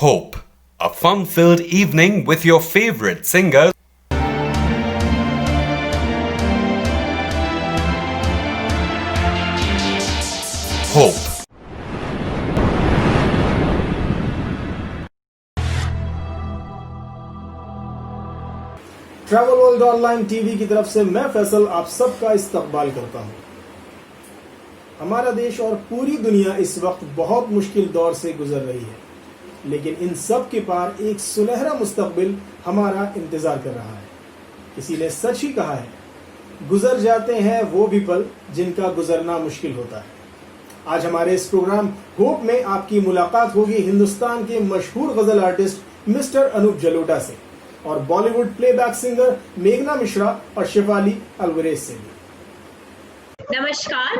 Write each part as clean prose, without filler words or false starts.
Hope, a fun-filled evening with your favorite singers. Hope. Travel world online TV की तरफ से मैं फैसल आप सबका इस्तकबाल करता हूं। हमारा देश और पूरी दुनिया इस वक्त बहुत मुश्किल दौर से गुजर रही है, लेकिन इन सब के पार एक सुनहरा मुस्तकबिल हमारा इंतजार कर रहा है। किसी ने सच ही कहा है, गुजर जाते हैं वो भी पल जिनका गुजरना मुश्किल होता है। आज हमारे इस प्रोग्राम होप में आपकी मुलाकात होगी हिंदुस्तान के मशहूर गजल आर्टिस्ट मिस्टर अनूप जलोटा से और बॉलीवुड प्लेबैक सिंगर मेघना मिश्रा और शिफाली अलवरेज से भी। Namaskar.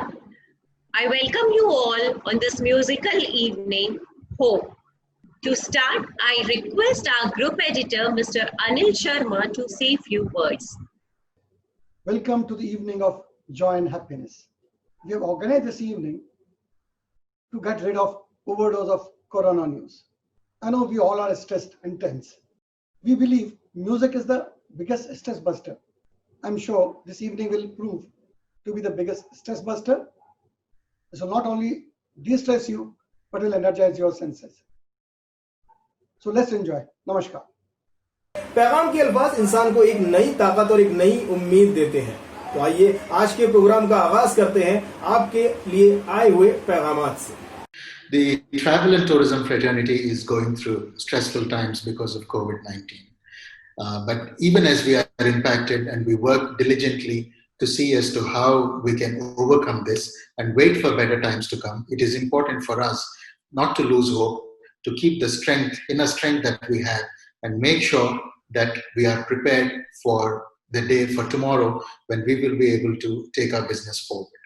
I welcome you all on this musical evening, Hope. To start, I request our group editor, Mr. Anil Sharma, to say few words. Welcome to the evening of joy and happiness. We have organized this evening to get rid of overdose of corona news. I know we all are stressed and tense. We believe music is the biggest stress buster. I'm sure this evening will prove to be the biggest stress buster. This will not only de-stress you, but will energize your senses. So let's enjoy. Namaskar. पैगाम के अल्फाज इंसान को एक नई ताकत और एक नई उम्मीद देते हैं। तो आइए आज के प्रोग्राम का आगाज करते हैं आपके लिए आए हुए पैगामात से। The travel and tourism fraternity is going through stressful times because of COVID-19. But even as we are impacted and we work diligently to see as to how we can overcome this and wait for better times to come, it is important for us not to lose hope, to keep the strength, inner strength that we have, and make sure that we are prepared for the day, for tomorrow, when we will be able to take our business forward.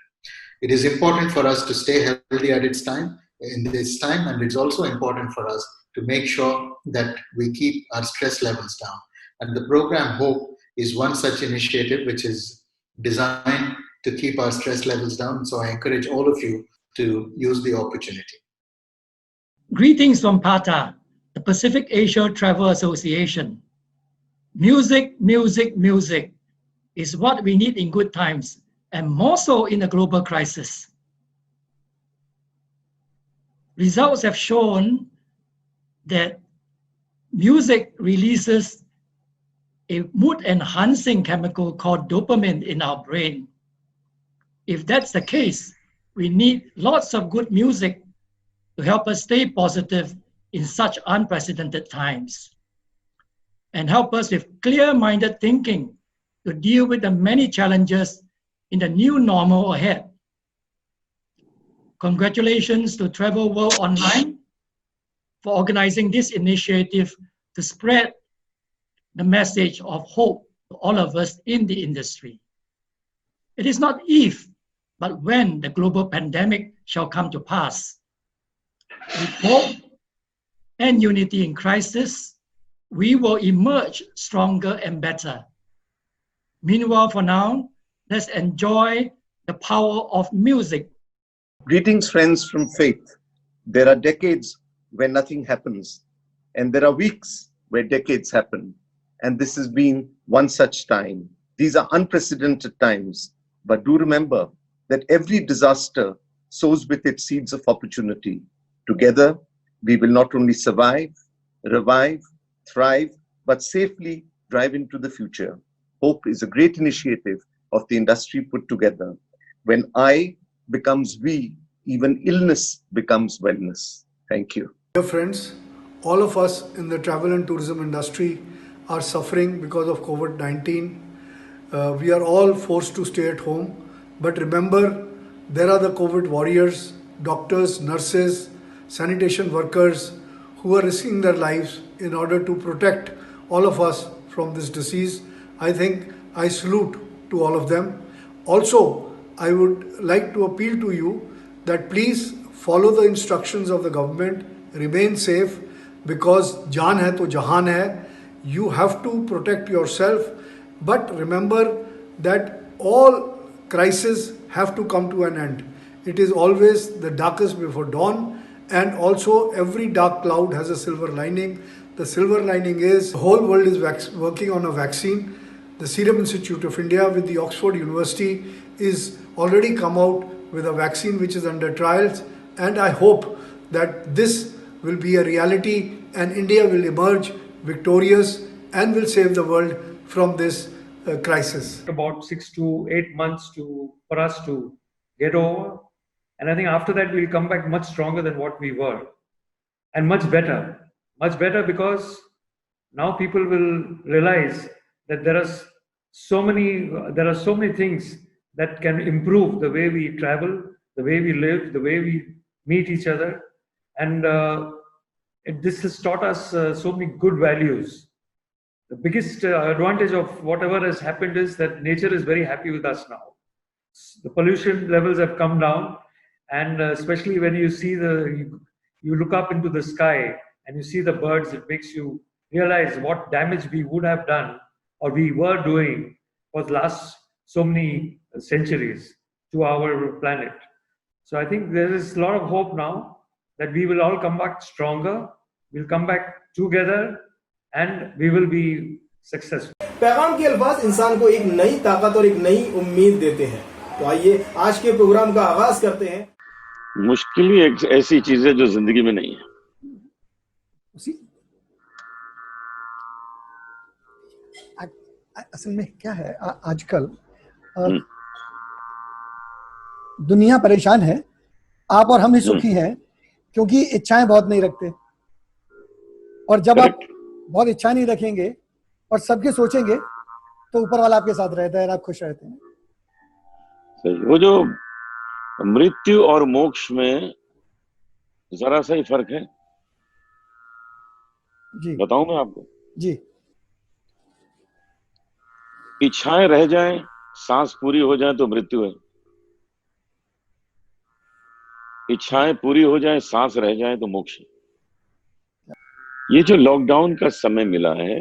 It is important for us to stay healthy at its time, in this time, and it's also important for us to make sure that we keep our stress levels down. And the program Hope is one such initiative which is designed to keep our stress levels down. So I encourage all of you to use the opportunity. Greetings from PATA, the Pacific Asia Travel Association. Music, music, music is what we need in good times, and more so in a global crisis. Results have shown that music releases a mood-enhancing chemical called dopamine in our brain. If that's the case, we need lots of good music to help us stay positive in such unprecedented times and help us with clear-minded thinking to deal with the many challenges in the new normal ahead. Congratulations to Travel World Online for organizing this initiative to spread the message of hope to all of us in the industry. It is not if, but when the global pandemic shall come to pass. With hope and unity in crisis, we will emerge stronger and better. Meanwhile, for now, let's enjoy the power of music. Greetings, friends from faith. There are decades where nothing happens, and there are weeks where decades happen. And this has been one such time. These are unprecedented times, but do remember that every disaster sows with it seeds of opportunity. Together, we will not only survive, revive, thrive, but safely drive into the future. Hope is a great initiative of the industry put together. When I becomes we, even illness becomes wellness. Thank you. Dear friends, all of us in the travel and tourism industry are suffering because of COVID-19. We are all forced to stay at home. But remember, there are the COVID warriors, doctors, nurses, sanitation workers who are risking their lives in order to protect all of us from this disease. I think I salute to all of them. Also, I would like to appeal to you that please follow the instructions of the government, remain safe, because jaan hai to jahan hai. You have to protect yourself, but remember that all crises have to come to an end. It is always the darkest before dawn, and also every dark cloud has a silver lining. The silver lining is the whole world is working on a vaccine. The Serum Institute of India with the Oxford University is already come out with a vaccine which is under trials, and I hope that this will be a reality and India will emerge victorious and will save the world from this crisis. About 6 to 8 months for us to get over, and I think after that we'll come back much stronger than what we were, and much better because now people will realize that there are so many things that can improve the way we travel, the way we live, the way we meet each other, and this has taught us so many good values. The biggest advantage of whatever has happened is that nature is very happy with us now. The pollution levels have come down, and especially when you see you look up into the sky and you see the birds, it makes you realize what damage we would have done or we were doing for the last so many centuries to our planet. So I think there is a lot of hope now that we will all come back stronger, we'll come back together, and we will be successful. पैगाम के अल्फाज इंसान को एक नई ताकत और एक नई उम्मीद देते हैं। तो आइए आज के प्रोग्राम का आगाज करते हैं। मुश्किल ही एक ऐसी चीज है जो जिंदगी में नहीं है। असल में क्या है, आजकल दुनिया परेशान है, आप और हम ही सुखी हैं क्योंकि इच्छाएं बहुत नहीं रखते, और जब आप बहुत इच्छा नहीं रखेंगे और सबके सोचेंगे तो ऊपर वाला आपके साथ रहता है और आप खुश रहते हैं। सही। वो जो मृत्यु और मोक्ष में जरा सा ही फर्क है जी, बताऊं मैं आपको जी। इच्छाएं रह जाएं, सांस पूरी हो जाए तो मृत्यु है। इच्छाएं पूरी हो जाएं, सांस रह जाए तो मोक्ष है। ये जो लॉकडाउन का समय मिला है,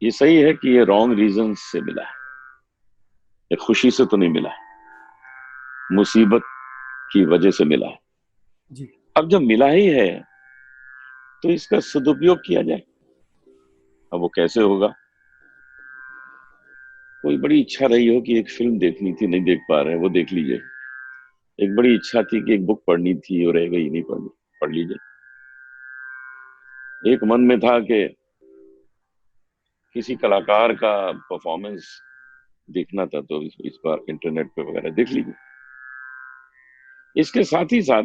ये सही है कि ये रॉन्ग रीजन से मिला है, ये खुशी से तो नहीं मिला है, मुसीबत की वजह से मिला है जी। अब जब मिला ही है तो इसका सदुपयोग किया जाए। अब वो कैसे होगा? कोई बड़ी इच्छा रही हो कि एक फिल्म देखनी थी, नहीं देख पा रहे, वो देख लीजिए। एक बड़ी इच्छा थी कि एक बुक पढ़नी थी और रह गई, नहीं पढ़नी, पढ़ लीजिए। एक मन में था कि किसी कलाकार का परफॉर्मेंस देखना था, तो इस बार इंटरनेट पे वगैरह देख लीजिए। इसके साथ ही साथ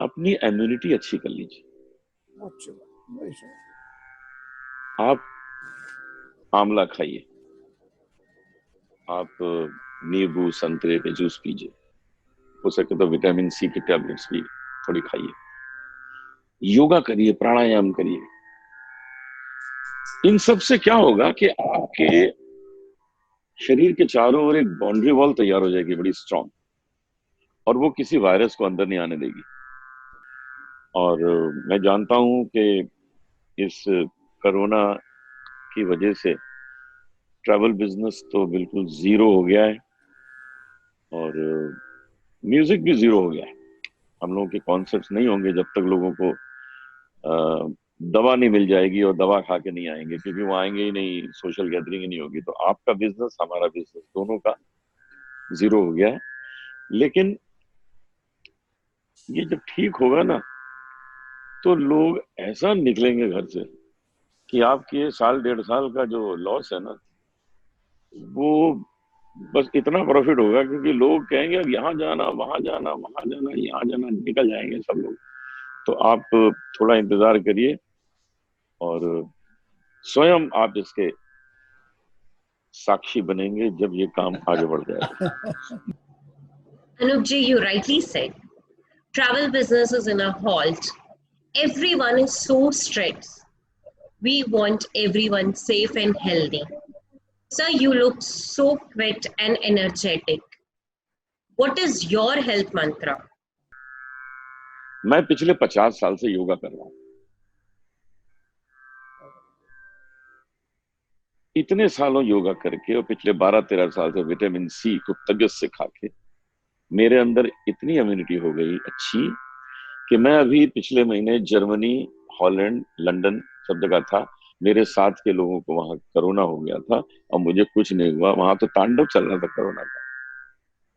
अपनी इम्यूनिटी अच्छी कर लीजिए। आप आंवला खाइए, आप नींबू संतरे के जूस पीजिए, हो सके तो विटामिन सी की टैबलेट्स भी थोड़ी खाइए, योगा करिए, प्राणायाम करिए। इन सब से क्या होगा कि आपके शरीर के चारों ओर एक बाउंड्री वॉल तैयार हो जाएगी बड़ी स्ट्रांग, और वो किसी वायरस को अंदर नहीं आने देगी। और मैं जानता हूं कि इस कोरोना की वजह से ट्रैवल बिजनेस तो बिल्कुल जीरो हो गया है, और म्यूजिक भी जीरो हो गया है। हम लोगों के कॉन्सर्ट्स नहीं होंगे जब तक लोगों को दवा नहीं मिल जाएगी, और दवा खा के नहीं आएंगे, क्योंकि वो आएंगे ही नहीं, सोशल गैदरिंग ही नहीं होगी। तो आपका बिजनेस, हमारा बिजनेस, दोनों का जीरो हो गया है। लेकिन ये जब ठीक होगा ना, तो लोग ऐसा निकलेंगे घर से कि आपके साल डेढ़ साल का जो लॉस है ना, वो बस इतना प्रॉफिट होगा, क्योंकि लोग कहेंगे अब यहाँ जाना, वहां जाना, वहां जाना, यहाँ जाना, निकल जाएंगे सब लोग। तो आप थोड़ा इंतजार करिए, और स्वयं आप इसके साक्षी बनेंगे जब ये काम आगे बढ़ जाएगा। Anup ji, you rightly said, travel business is in a halt. Everyone is so stressed. We want everyone safe and healthy. Sir, you look so fit and energetic. What is your health mantra? मैं पिछले 50 साल से योगा कर रहा हूं। इतने सालों योगा करके और पिछले 12-13 साल से विटामिन सी को तबियत से खा के मेरे अंदर इतनी इम्यूनिटी हो गई अच्छी कि मैं अभी पिछले महीने जर्मनी, हॉलैंड, लंदन सब जगह था। मेरे साथ के लोगों को वहां कोरोना हो गया था और मुझे कुछ नहीं हुआ। वहां तो तांडव चल रहा था कोरोना का,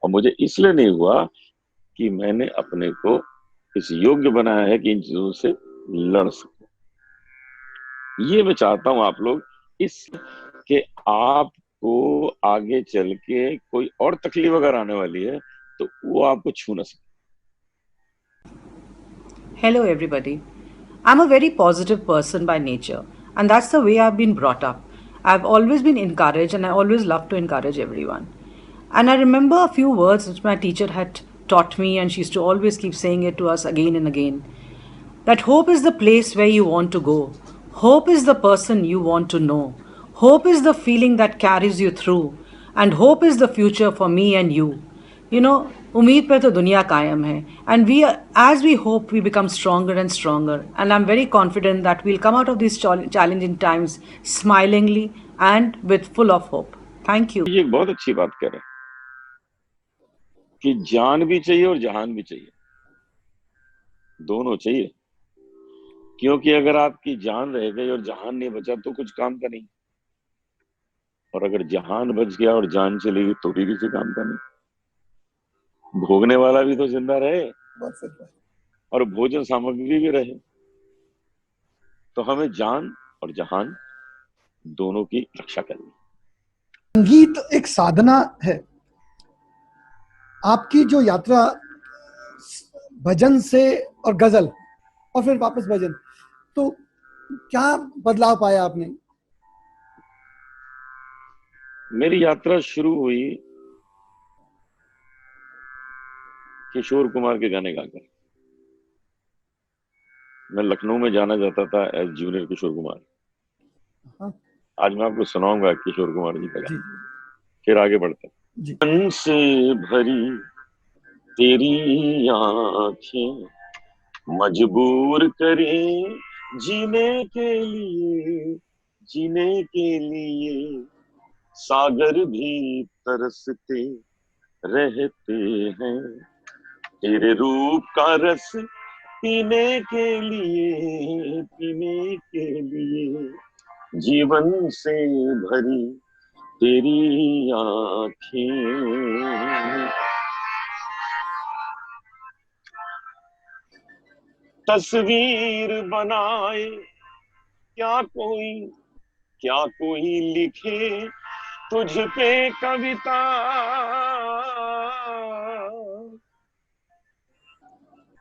और मुझे इसलिए नहीं हुआ कि मैंने अपने को इस योग्य बनाया है कि इन चीजों से लड़ सकूं। ये मैं चाहता हूं आप लोग इस कि आपको आगे चल के कोई और तकलीफ अगर आने वाली है तो वो आपको छू ना सके। Hello, everybody. I'm a very positive person by nature, and that's the way I've been brought up. I've always been encouraged, and I always love to encourage everyone. And I remember a few words which my teacher had taught me, and she used to always keep saying it to us again and again, that hope is the place where you want to go. Hope is the person you want to know. Hope is the feeling that carries you through. And hope is the future for me and you. You know, उम्मीद पे तो दुनिया कायम है. And we, as we hope, we become stronger and stronger. And I'm very confident that we'll come out of these challenging times smilingly and with full of hope. Thank you. ये एक बहुत अच्छी बात कह रहे हैं कि जान भी चाहिए और जहान भी चाहिए, दोनों चाहिए। क्योंकि अगर आपकी जान रह गई और जहान नहीं बचा तो कुछ काम का नहीं, और अगर जहान बच गया और जान चलेगी तो भी किसी काम का नहीं। भोगने वाला भी तो जिंदा रहे और भोजन सामग्री भी रहे। तो हमें जान और जहान दोनों की रक्षा करनी। संगीत एक साधना है। आपकी जो यात्रा भजन से और गजल और फिर वापस भजन, तो क्या बदलाव पाया आपने? मेरी यात्रा शुरू हुई किशोर कुमार के गाने गाकर। मैं लखनऊ में जाना जाता था एज जूनियर किशोर कुमार। आज मैं आपको सुनाऊंगा किशोर कुमार जी का गाना, फिर आगे बढ़ते हैं। मन से भरी तेरी आंखें मजबूर करें जीने के लिए, जीने के लिए सागर भी तरसते रहते हैं तेरे रूप का रस पीने के लिए, पीने के लिए जीवन से भरी तेरी आंखें। तस्वीर बनाए क्या कोई लिखे तुझ पे कविता,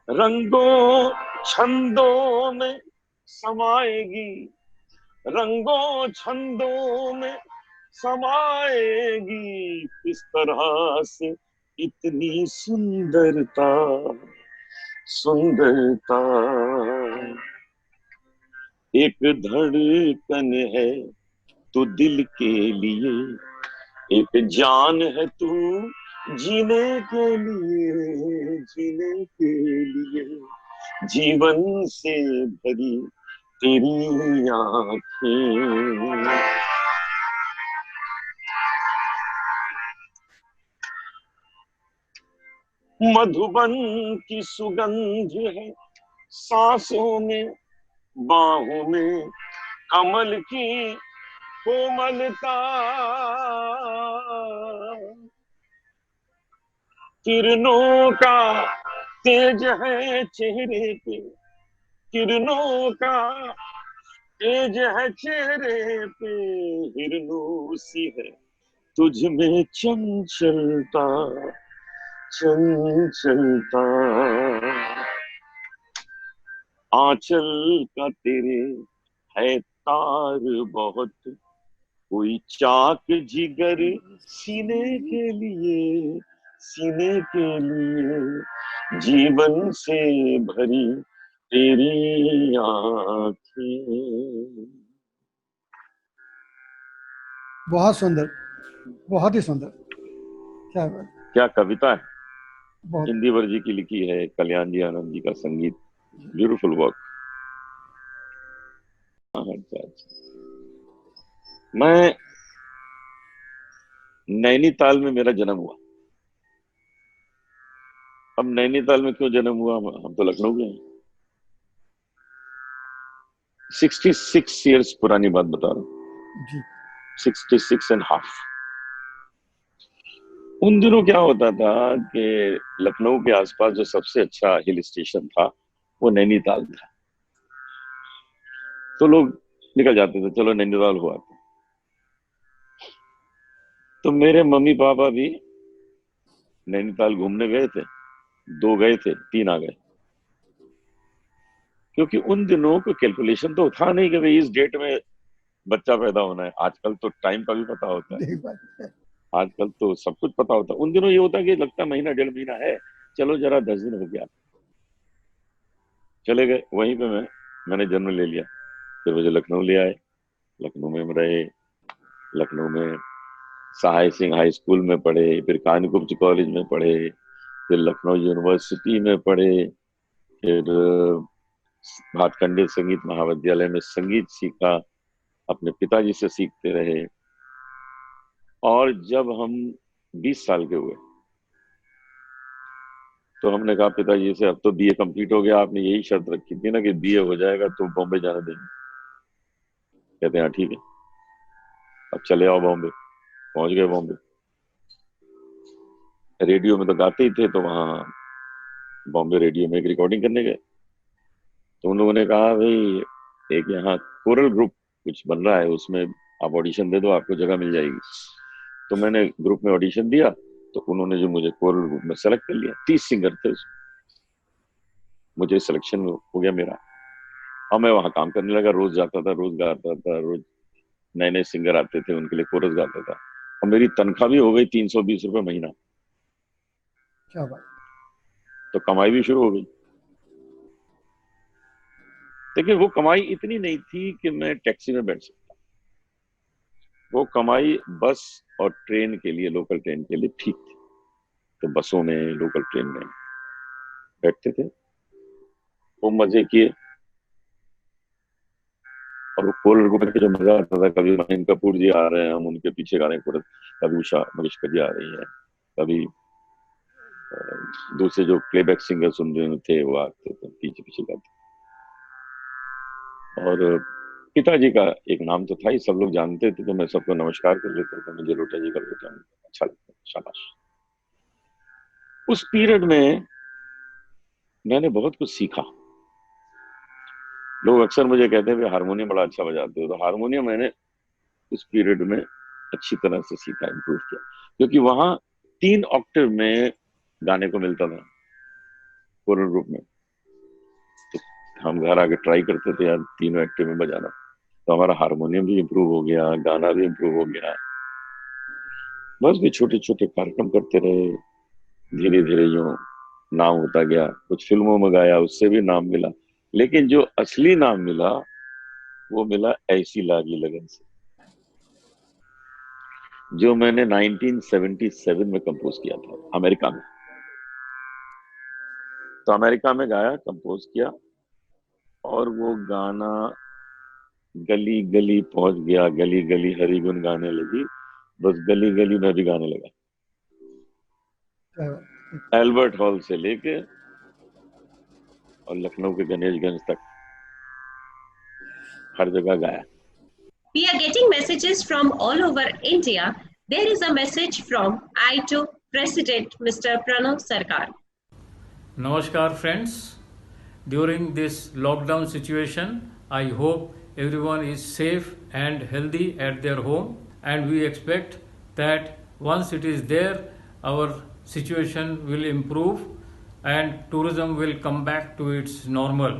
रंगों छंदों में समाएगी, रंगों छंदों में समाएगी किस तरह से इतनी सुंदरता, सुंदरता। एक धड़कन है तो दिल के लिए, एक जान है तू जीने के लिए, जीने के लिए जीवन से भरी तेरी आंखें। मधुबन की सुगंध है सांसों में, बाहों में कमल की कोमलता, किरणों का तेज है चेहरे पे, किरणों का तेज है चेहरे पे, हिरनों सी है तुझ में चंचलता, चंचलता। आंचल का तेरे है तार बहुत, कोई चाक जिगर सीने के लिए, सीने के लिए जीवन से भरी तेरी आंखें। बहुत सुंदर, बहुत ही सुंदर। क्या बात, क्या कविता है। हिंदी वर्जी की लिखी है, कल्याण जी आनंद जी का संगीत। Beautiful work. मैं नैनीताल में मेरा जन्म हुआ। अब नैनीताल में क्यों जन्म हुआ, हम तो लखनऊ के हैं। 66 इयर्स पुरानी बात बता रहा हूँ, जी 66 एंड हाफ। उन दिनों क्या होता था कि लखनऊ के आसपास जो सबसे अच्छा हिल स्टेशन था वो नैनीताल था। तो लोग निकल जाते थे, चलो नैनीताल हुआ था। तो मेरे मम्मी पापा भी नैनीताल घूमने गए थे, 2 गए थे, 3 आ गए। क्योंकि उन दिनों को कैलकुलेशन तो था नहीं कि भाई इस डेट में बच्चा पैदा होना है। आजकल तो टाइम का भी पता होता है, सही बात है। आजकल तो सब कुछ पता होता है। उन दिनों ये होता कि लगता महीना 1.5 महीना है, चलो जरा 10 दिन हो गया, चले गए। वहीं पे मैंने जन्म ले लिया। फिर मुझे लखनऊ ले आए, लखनऊ में हम रहे, लखनऊ में सहाय सिंह हाई स्कूल में पढ़े, फिर कानकुब्ज कॉलेज में पढ़े, फिर लखनऊ यूनिवर्सिटी में पढ़े, फिर भातखंडे संगीत महाविद्यालय में संगीत सीखा, अपने पिताजी से सीखते रहे। और जब हम 20 साल के हुए तो हमने कहा पिताजी से, अब तो बीए कंप्लीट हो गया, आपने यही शर्त रखी थी ना कि बीए हो जाएगा तो बॉम्बे जाने देंगे। कहते हैं हाँ ठीक है, अब चले आओ बॉम्बे। पहुंच गए बॉम्बे। रेडियो में तो गाते ही थे, तो वहाँ बॉम्बे रेडियो में एक रिकॉर्डिंग करने गए। तो उन लोगों ने कहा भाई एक यहाँ कोरल ग्रुप कुछ बन रहा है, उसमें आप ऑडिशन दे दो, आपको जगह मिल जाएगी। तो मैंने ग्रुप में ऑडिशन दिया, तो उन्होंने जो मुझे कोरल ग्रुप में सेलेक्ट कर लिया। 30 सिंगर थे उसमें, मुझे सिलेक्शन हो गया मेरा। और मैं वहां काम करने लगा, रोज जाता था, रोज गाता था, रोज नए नए सिंगर आते थे, उनके लिए कोरस गाता था। और मेरी तनख्वाह भी हो गई 320 रुपए महीना। क्या बात। तो कमाई भी शुरू हो गई। देखिए वो कमाई इतनी नहीं थी कि मैं टैक्सी में बैठ सकता, वो कमाई बस और ट्रेन के लिए, लोकल ट्रेन के लिए ठीक थी। तो बसों में, लोकल ट्रेन में बैठते थे, वो मजे किए। और वो कोरल ग्रुप में जो मजा आता था, कभी महिम कपूर जी आ रहे हैं, हम उनके पीछे गा रहे हैं कोरस, कभी उषा मंगेशकर जी आ रही है, कभी दूसरे जो प्लेबैक सिंगर सुन रहे थे वो आते थे, पीछे पीछे गाते। और पिताजी का एक नाम तो था ही, सब लोग जानते थे, तो मैं सबको नमस्कार कर लेता था, मुझे लोटा जी कर लेता हूँ, अच्छा लगता, शाबाश। उस पीरियड में मैंने बहुत कुछ सीखा। लोग अक्सर मुझे कहते हैं हारमोनियम बड़ा अच्छा बजाते हो, तो हारमोनियम मैंने उस पीरियड में अच्छी तरह से सीखा, इम्प्रूव किया। क्योंकि वहां 3 ऑक्टेव में गाने को मिलता था कोरल ग्रुप में। तो हम घर आके ट्राई करते थे यार 3 ऑक्टेव में बजाना, तो हमारा हारमोनियम भी इम्प्रूव हो गया, गाना भी इम्प्रूव हो गया। बस भी छोटे छोटे कार्यक्रम करते रहे, धीरे धीरे यूं नाम होता गया। कुछ फिल्मों में गाया, उससे भी नाम मिला। लेकिन जो असली नाम मिला वो मिला ऐसी लागी लगन से, जो मैंने 1977 में कंपोज किया था अमेरिका में। तो अमेरिका में गाया, कंपोज किया, और वो गाना गली गली पहुंच गया, गली गली हरी गुन गाने लगी, बस गली गली में भी गाने लगा। एल्बर्ट हॉल से लेके और लखनऊ के गणेशगंज तक हर जगह गाया। We are getting messages from all over India. There is a message from ITO President Mr. Pranav Sarkar. Namaskar friends. During this lockdown situation, I hope everyone is safe and healthy at their home, and we expect that once it is there, our situation will improve and tourism will come back to its normal.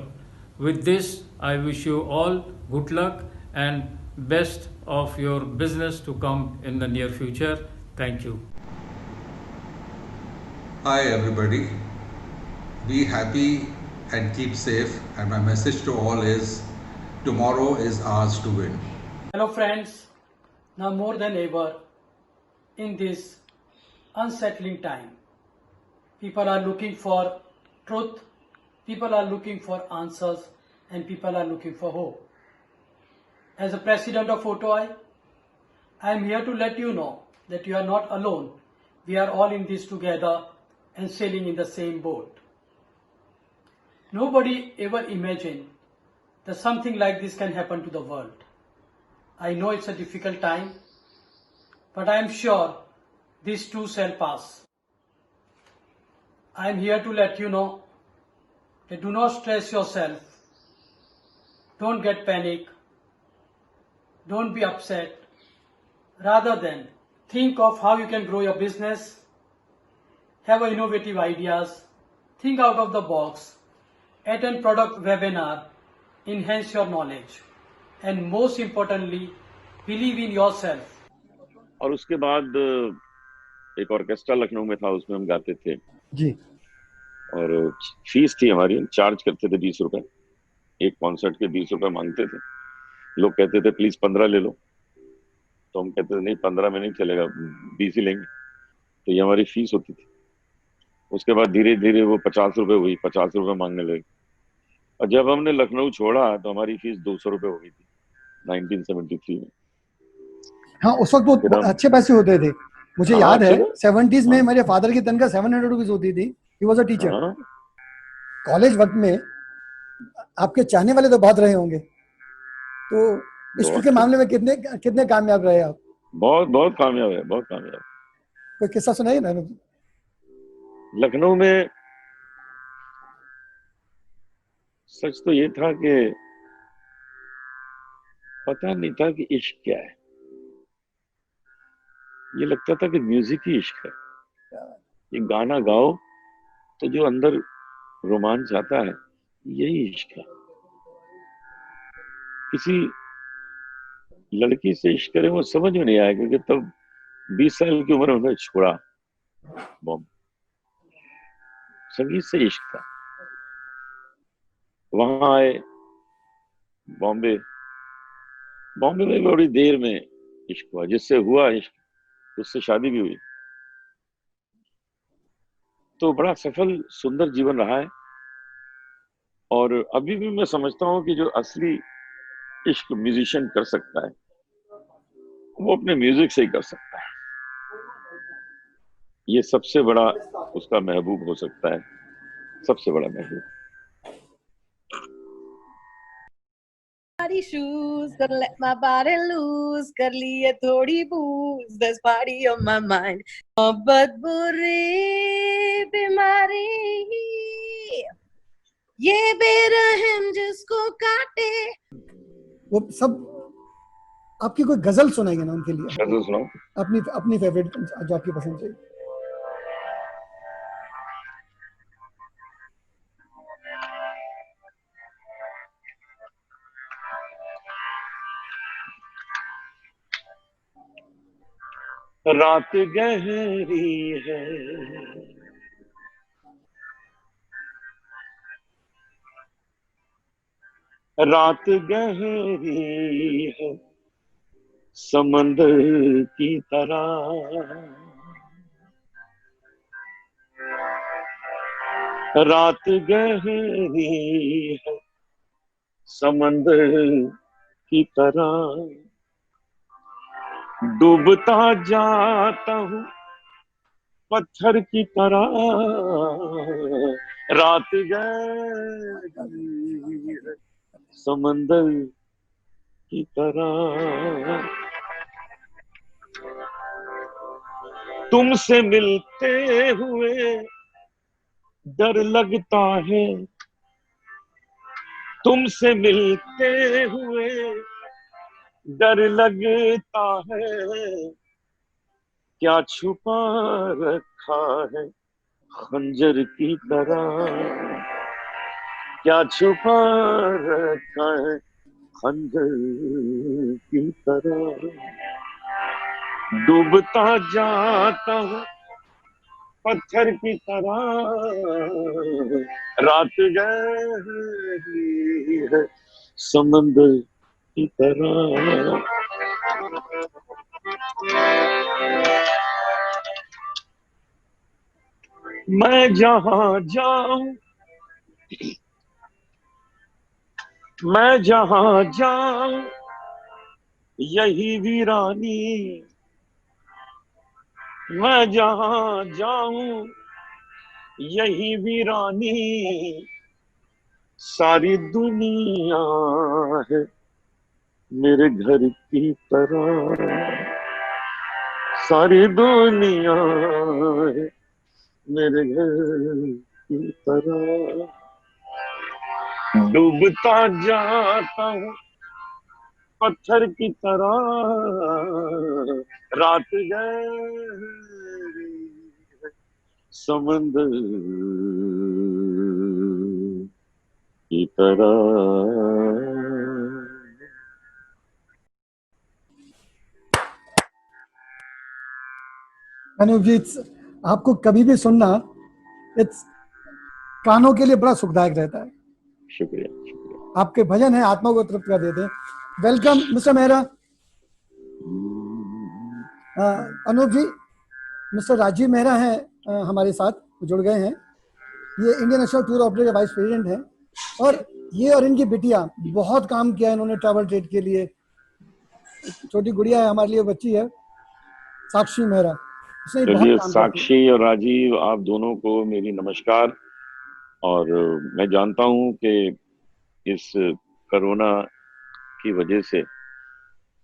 With this, I wish you all good luck and best of your business to come in the near future. Thank you. Hi everybody. Be happy and keep safe, and my message to all is tomorrow is ours to win. Hello friends, now more than ever in this unsettling time, people are looking for truth, people are looking for answers, and people are looking for hope. As a president of OTOI, I am here to let you know that you are not alone. We are all in this together, and sailing in the same boat. Nobody ever imagined that something like this can happen to the world. I know it's a difficult time, but I am sure this too shall pass. I am here to let you know that do not stress yourself. Don't get panic. Don't be upset. Rather than think of how you can grow your business, have innovative ideas, think out of the box, attend product webinar, enhance your knowledge, and most importantly, believe in yourself. और उसके बाद एक orchestra Lucknow में था, उसमें हम गाते थे जी। और फीस थी हमारी, चार्ज करते थे 20 रुपए, एक कॉन्सर्ट के 20 रुपए मांगते थे। लोग कहते थे प्लीज 15 ले लो, तो हम कहते थे नहीं 15 में नहीं चलेगा, 20 ही लेंगे। तो ये हमारी फीस होती थी। उसके बाद धीरे धीरे वो 50 रुपए हुई, 50 रुपए मांगने लगे, और जब हमने लखनऊ छोड़ा तो हमारी फीस 200 रुपए हो गई थी 1973 में। हाँ, उस वक्त बहुत अच्छे पैसे होते थे, मुझे याद है 70s में मेरे फादर की तनख्वाह 700 रुपीज होती थी। He was a teacher. College वक्त में आपके चाहने वाले तो बहुत रहे होंगे, तो इश्क के मामले में कितने कितने कामयाब रहे आप? बहुत बहुत कामयाब है, बहुत कामयाब। कोई किस्सा सुनाइए ना। लखनऊ में सच तो ये था कि पता नहीं था कि इश्क क्या है। ये लगता था कि म्यूजिक ही इश्क है। ये गाना गाओ तो जो अंदर रोमांच आता है, यही इश्क है। किसी लड़की से इश्क करें वो समझ में नहीं आया, क्योंकि तब 20 साल की उम्र में छोड़ा बॉम्बे। संगीत से इश्क था। वहां आए बॉम्बे में बड़ी देर में इश्क हुआ, जिससे हुआ इश्क उससे शादी भी हुई। तो बड़ा सफल सुंदर जीवन रहा है। और अभी भी मैं समझता हूँ कि जो असली इश्क म्यूजिशियन कर सकता है, वो अपने म्यूजिक से ही कर सकता है। ये सबसे बड़ा उसका महबूब हो सकता है, सबसे बड़ा महबूब। Shoes, gonna let my body loose, कर लिए थोड़ी booze, there's party on my mind. मोहब्बत बुरी बीमारी, ये बेरहम जिसको काटे। वो सब आपकी कोई गजल सुनाएंगे ना उनके लिए? गजल सुनाओ। अपनी फेवरेट जो आपकी पसंद है। रात गहरी है, रात गहरी है समंदर की तरह, रात गहरी है समंदर की तरह, डूबता जाता हूँ पत्थर की तरह, रात गहरी है समंदर की तरह। तुमसे मिलते हुए डर लगता है, तुमसे मिलते हुए डर लगता है, क्या छुपा रखा है खंजर की तरह, क्या छुपा रखा है खंजर की तरह, डूबता जाता हूँ पत्थर की तरह, रात गहरी है समंदर की तरह। मैं जहां जाऊं, मैं जहां जाऊं यही वीरानी, मैं जहां जाऊं यही वीरानी सारी दुनिया है मेरे घर की तरह, सारी दुनिया है मेरे घर की तरह, डूबता जाता हूँ पत्थर की तरह, रात गहरी है समंदर की तरह। अनूप जी, आपको कभी भी सुनना इट्स कानों के लिए बड़ा सुखदायक रहता है। शुक्रिया। आपके भजन है, आत्मा को तृप्त कर देते हैं। Welcome mister Mehra. Anoop ji, mister Rajeev Mehra हैं हमारे साथ जुड़ गए हैं। ये इंडियन नेशनल टूर ऑपरेटर के वाइस प्रेसिडेंट हैं और ये और इनकी बिटिया बहुत काम किया इन्होंने ट्रैवल ट्रेड के लिए। छोटी गुड़िया है हमारे लिए, बच्ची है साक्षी मेहरा। चलिए, साक्षी और राजीव, आप दोनों को मेरी नमस्कार। और मैं जानता हूं कि इस कोरोना की वजह से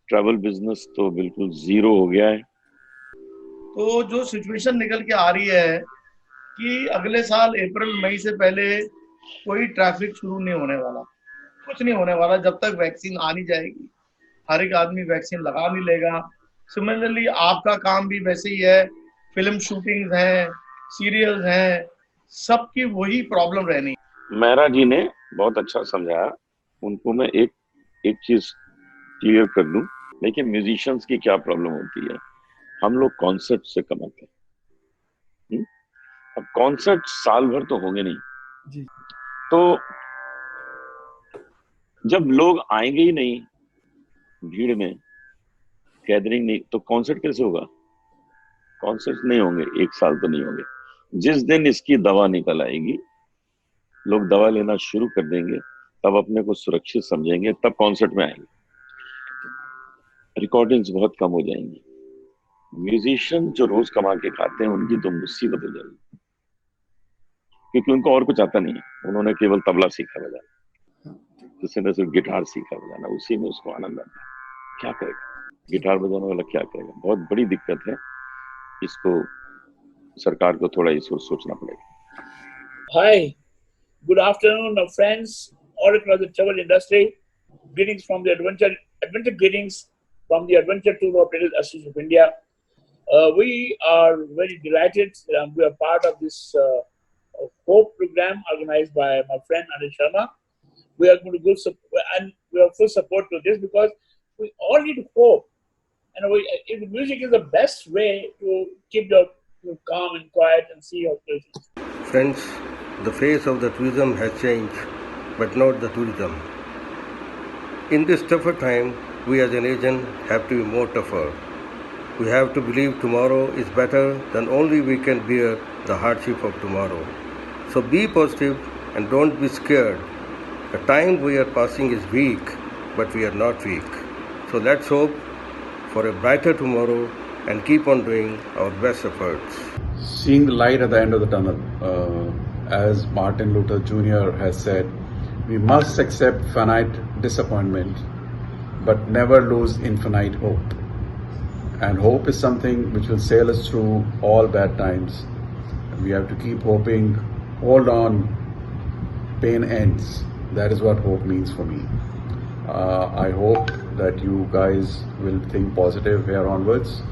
ट्रैवल बिजनेस तो बिल्कुल जीरो हो गया है। तो जो सिचुएशन निकल के आ रही है कि अगले साल अप्रैल मई से पहले कोई ट्रैफिक शुरू नहीं होने वाला, कुछ नहीं होने वाला जब तक वैक्सीन आ नहीं जाएगी। हर एक आदमी वैक्सीन लगा नहीं लेगा। सिमिलरली आपका काम भी वैसे ही है, फिल्म शूटिंग्स हैं, सीरियल्स हैं, सबकी वही प्रॉब्लम रहनी। मेहरा जी ने बहुत अच्छा समझाया। उनको मैं एक चीज क्लियर कर दूं, लेकिन म्यूजिशियंस की क्या प्रॉब्लम होती है, हम लोग कॉन्सर्ट से कमाते हैं। अब कॉन्सर्ट साल भर तो होंगे नहीं जी। तो जब लोग आएंगे ही नहीं, भीड़ में गैदरिंग नहीं, तो कॉन्सर्ट कैसे होगा? कॉन्सर्ट नहीं होंगे, एक साल तो नहीं होंगे। जिस दिन इसकी दवा निकल आएगी, लोग दवा लेना शुरू कर देंगे, तब अपने को सुरक्षित समझेंगे, तब कॉन्सर्ट में आएंगे। रिकॉर्डिंग्स बहुत कम हो जाएंगी। म्यूजिशियन जो रोज कमा के खाते हैं, उनकी तो मुसीबत हो जाएगी, क्योंकि उनको और कुछ आता नहीं है। उन्होंने केवल तबला सीखा बजाना, किसी ने सिर्फ गिटार सीखा बजाना, उसी में उसको आनंद आता है। क्या करेगा गिटार बजाने वाला, क्या करेगा? बहुत बड़ी दिक्कत है। इसको सरकार को थोड़ा इस ओर सोचना पड़ेगा। Hi, good afternoon, friends all across the travel industry. Greetings from the adventure greetings from the Adventure Tour Operators Association of India. We are very delighted. We are part of this HOPE program organized by my friend Anil Sharma. We are going to give support, and we have full support to this because we all need hope. And music is the best way to keep your calm and quiet and see how places. Friends, the face of the tourism has changed, but not the tourism. In this tougher time, we as an agent have to be more tougher. We have to believe tomorrow is better than only we can bear the hardship of tomorrow. So be positive and don't be scared. The time we are passing is weak, but we are not weak. So let's hope for a brighter tomorrow and keep on doing our best efforts. Seeing the light at the end of the tunnel, as Martin Luther Jr. has said, we must accept finite disappointment, but never lose infinite hope. And hope is something which will sail us through all bad times. We have to keep hoping, hold on, pain ends. That is what hope means for me. I hope that you guys will think positive here onwards.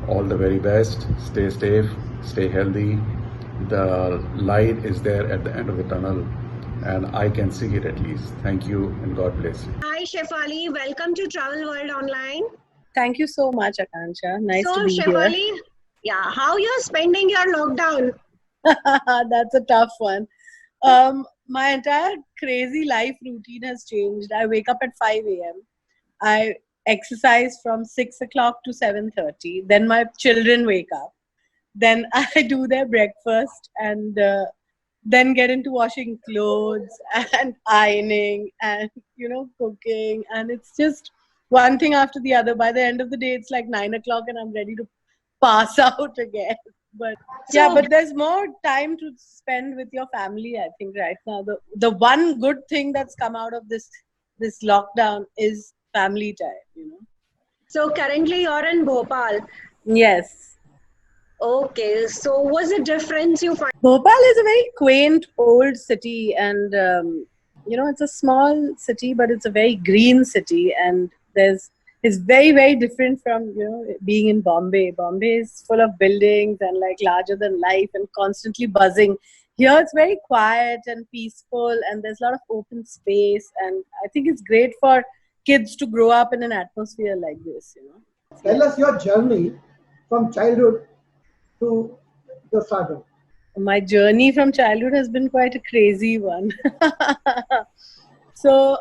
All the very best. Stay safe, stay healthy. The light is there at the end of the tunnel, and I can see it at least. Thank you and God bless you. Hi Shefali, welcome to Travel World Online. Thank you so much, Akansha. Nice to be Shefali, here. yeah, how you're spending your lockdown? That's a tough one. My entire crazy life routine has changed. I wake up at 5 a.m. I exercise from 6 o'clock to 7:30. Then my children wake up. Then I do their breakfast and then get into washing clothes and ironing and, cooking. And it's just one thing after the other. By the end of the day, it's like 9 o'clock and I'm ready to pass out again. But So- yeah, but there's more time to spend with your family, I think, right now. The one good thing that's come out of this lockdown is family time, you know. So currently you're in Bhopal. Yes. Okay, so what's the difference you find? Bhopal is a very quaint old city, and you know, it's a small city, but it's a very green city, and it's very, very different from, you know, being in Bombay. Bombay is full of buildings and like larger than life and constantly buzzing. Here it's very quiet and peaceful, and there's a lot of open space, and I think it's great for kids to grow up in an atmosphere like this, you know. Tell us your journey from childhood to the stardom. My journey from childhood has been quite a crazy one. So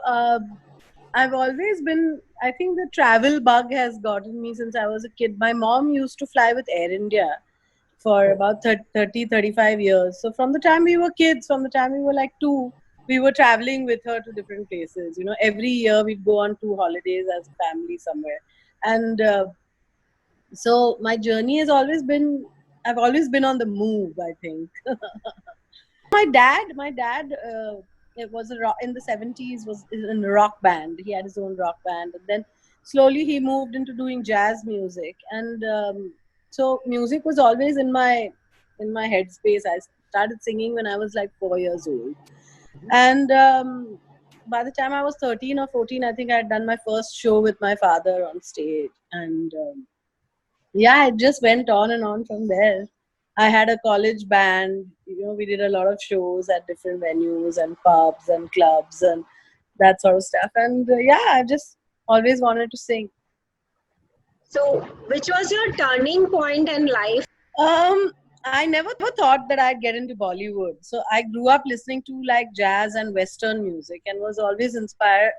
I've always been, I think the travel bug has gotten me since I was a kid. My mom used to fly with Air India for about 35 years. So from the time we were kids, from the time we were like 2, we were traveling with her to different places. You know, every year we'd go on 2 holidays as a family somewhere. And so my journey has always been, I've always been on the move, I think. my dad, it was in the 70s, was in a rock band. He had his own rock band, and then slowly he moved into doing jazz music. And so music was always in my headspace. I started singing when I was like 4 years old, and by the time I was 13 or 14, I think I had done my first show with my father on stage, and yeah, it just went on and on from there. I had a college band. You know, we did a lot of shows at different venues and pubs and clubs and that sort of stuff. And yeah, I just always wanted to sing. So which was your turning point in life? I never thought that I'd get into Bollywood. So I grew up listening to like jazz and Western music and was always inspired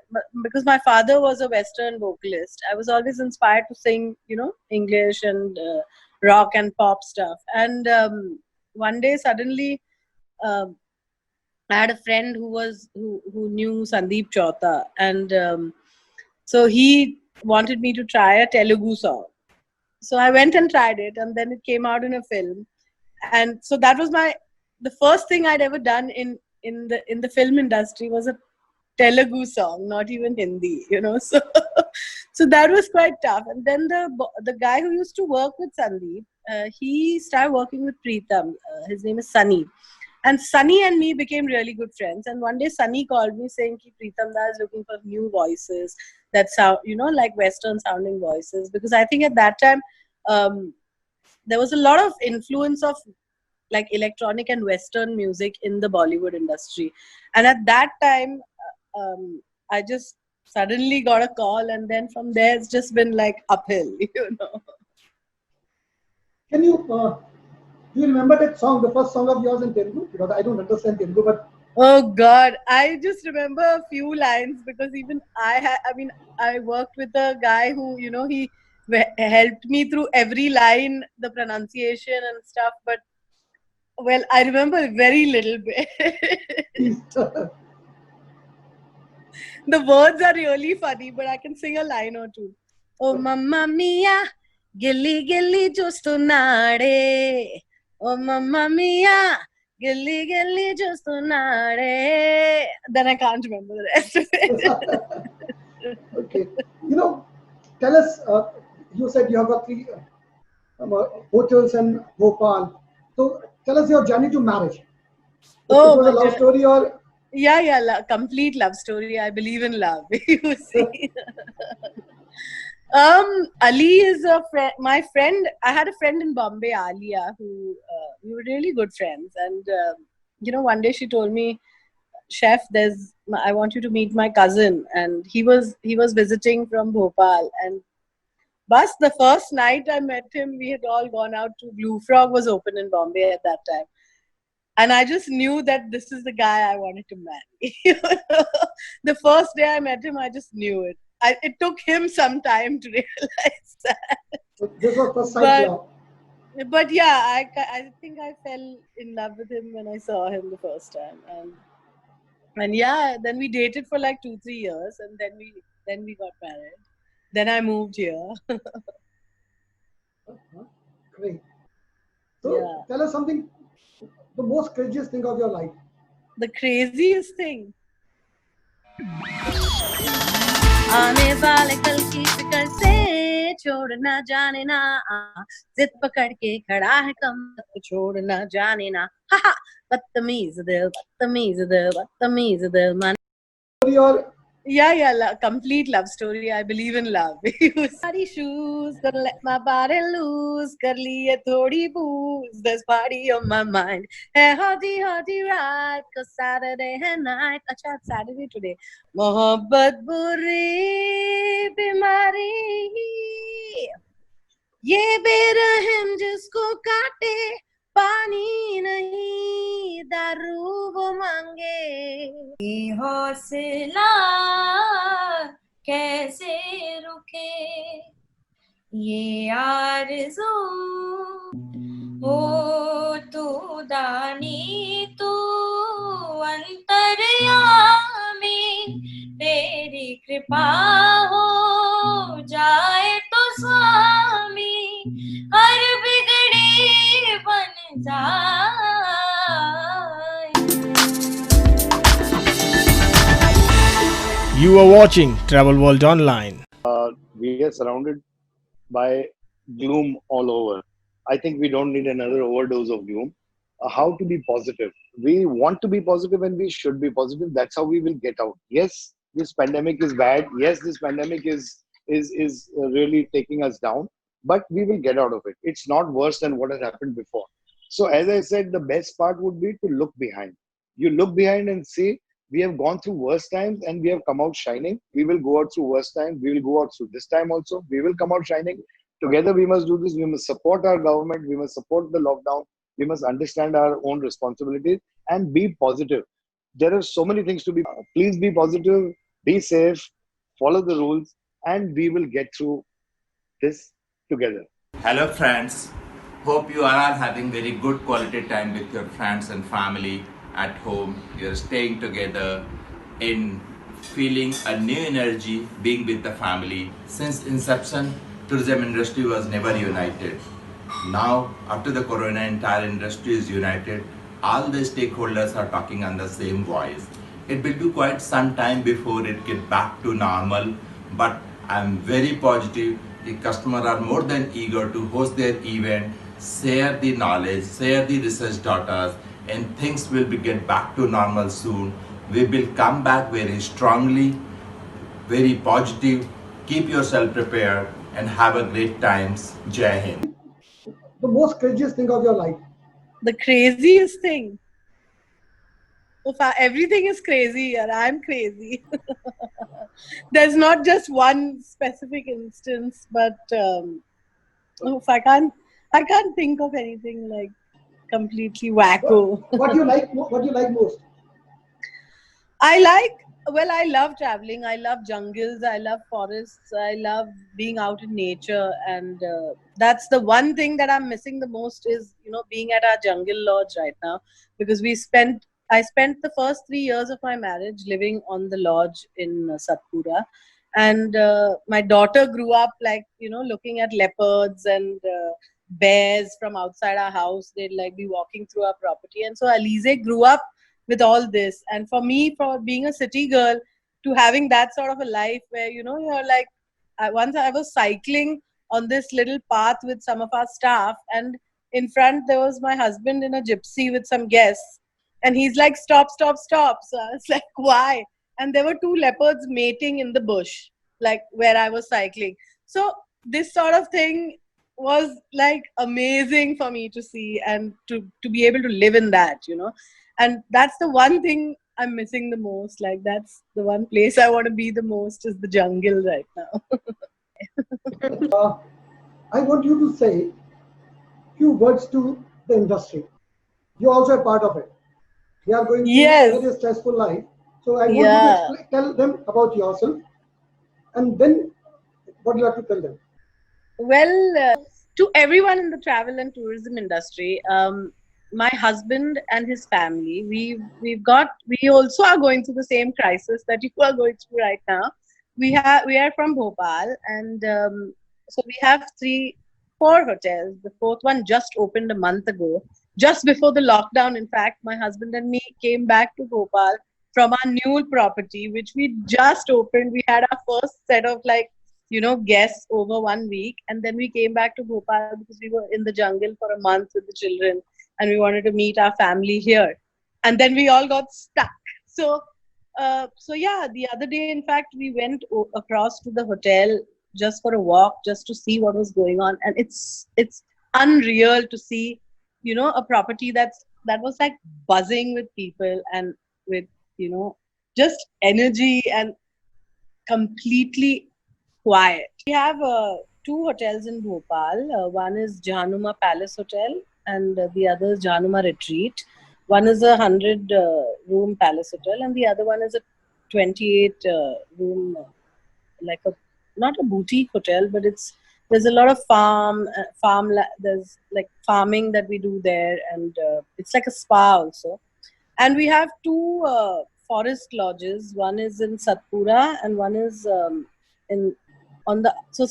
because my father was a Western vocalist. I was always inspired to sing, you know, English and rock and pop stuff. And one day suddenly, I had a friend who knew Sandeep Chauta, and so he wanted me to try a Telugu song. So I went and tried it, and then it came out in a film. And so that was the first thing I'd ever done in the film industry was a Telugu song, not even Hindi, you know. So that was quite tough. And then the guy who used to work with Sandeep, he started working with Preetham. His name is Sunny. And Sunny and me became really good friends. And one day Sunny called me saying ki Preetham Da is looking for new voices that sound, you know, like Western sounding voices. Because I think at that time, there was a lot of influence of like electronic and Western music in the Bollywood industry. And at that time, I just suddenly got a call, and then from there it's just been like uphill, you know. Can you, do you remember that song, the first song of yours in Telugu? Because I don't understand Telugu, but... Oh God, I just remember a few lines because even I worked with a guy who, you know, he helped me through every line, the pronunciation and stuff, but well, I remember very little bit. The words are really funny, but I can sing a line or two. Oh mamma mia, gilli gilli chustunade. Oh mamma mia, gilli gilli chustunade. Then I can't remember the rest of it. Okay. You know, tell us, you said you have got 3 hotels in Bhopal. So tell us your journey to marriage. Oh, it was a love story or? Yeah, complete love story. I believe in love. You see. Ali is my friend. I had a friend in Bombay, Alia, who we were really good friends. And you know, one day she told me, "Chef, I want you to meet my cousin." And he was visiting from Bhopal. And the first night I met him, we had all gone out to Blue Frog was open in Bombay at that time. And I just knew that this is the guy I wanted to marry. The first day I met him, I just knew it. It took him some time to realize that. This was first sight love. But yeah, I think I fell in love with him when I saw him the first time. And yeah, then we dated for like 2-3 years, and then we got married. Then I moved here. Great. So Yeah. tell us something, the most craziest thing of your life. The craziest thing. आने वाले कल की फिक्र से छोड़ ना जाने ना, जिद पकड़ के खड़ा है कम तो छोड़ ना जाने ना, हा हा, बदतमीज दिल, बदतमीज दिल, बदतमीज दिल मन. Your Complete love story. I believe in love. Party shoes, gonna let my body loose. Kar liye thodi booze. There's party on my mind. Hey, hoti hoti right, 'cause Saturday night. Acha, it's Saturday today. Mohabbat buri bimari. ये बेरहम जिसको काटे, पानी नहीं दारू वो मांगे. ये हौसला कैसे रुके, ये आरज़ू हो तू दानी तू अंतर्यामी, तेरी कृपा हो जाए तो स्वामी, हर बिगड़ी बन जाए. You are watching Travel World Online. We are surrounded by gloom all over. I think we don't need another overdose of gloom. How to be positive? We want to be positive and we should be positive. That's how we will get out. Yes, this pandemic is bad. Yes, this pandemic is really taking us down, but we will get out of it. It's not worse than what has happened before. So as I said, the best part would be to look behind. You look behind and see, we have gone through worse times and we have come out shining. We will go out through worse times. We will go out through this time also. We will come out shining. Together we must do this. We must support our government. We must support the lockdown. We must understand our own responsibilities and be positive. There are so many things to be. Please be positive, be safe, follow the rules, and we will get through this together. Hello friends, hope you are all having very good quality time with your friends and family at home. You're staying together in feeling a new energy being with the family. Since inception, tourism industry was never united. Now, after the corona, entire industry is united. All the stakeholders are talking on the same voice. It will be quite some time before it gets back to normal, but I'm very positive the customers are more than eager to host their event, share the knowledge, share the research data, and things will get back to normal soon. We will come back very strongly, very positive. Keep yourself prepared and have a great times. Jai Hind. The most craziest thing of your life. The craziest thing. Everything is crazy and I'm crazy. There's not just one specific instance, but I can't think of anything like completely wacko. What do you like? What do you like most? I love traveling. I love jungles. I love forests. I love being out in nature, and that's the one thing that I'm missing the most is being at our jungle lodge right now, because I spent the first 3 years of my marriage living on the lodge in Satpura, and my daughter grew up looking at leopards and bears from outside our house. They'd be walking through our property, and so Alize grew up with all this. And for me, for being a city girl, to having that sort of a life where once I was cycling on this little path with some of our staff, and in front there was my husband in a gypsy with some guests, and he's like, stop. So I was like, why? And there were 2 leopards mating in the bush, where I was cycling. So this sort of thing was amazing for me to see and to be able to live in that, and that's the one thing I'm missing the most. That's the one place I want to be the most, is the jungle right now. I want you to say few words to the industry. You're also a part of it. We are going through a very stressful life. So I want you to tell them about yourself, and then what you have to tell them. Well, to everyone in the travel and tourism industry, my husband and his family, we also are going through the same crisis that you are going through right now. We are from Bhopal, and so we have 4 4 hotels. The 4th one just opened a month ago, just before the lockdown. In fact, my husband and me came back to Bhopal from our new property, which we just opened. We had our first set of guests over 1 week, and then we came back to Bhopal because we were in the jungle for a month with the children, and we wanted to meet our family here. And then we all got stuck. So yeah, the other day, in fact, we went across to the hotel just for a walk, just to see what was going on, and it's unreal to see, a property that was like buzzing with people and with just energy and completely quiet. We have 2 hotels in Bhopal. One is Jahanuma Palace Hotel, and the other is Jahanuma Retreat. One is a 100-room palace hotel, and the other one is a 28-room, not a boutique hotel, but there's a lot of there's like farming that we do there, and it's like a spa also. And we have 2 forest lodges. One is in Satpura, and one is so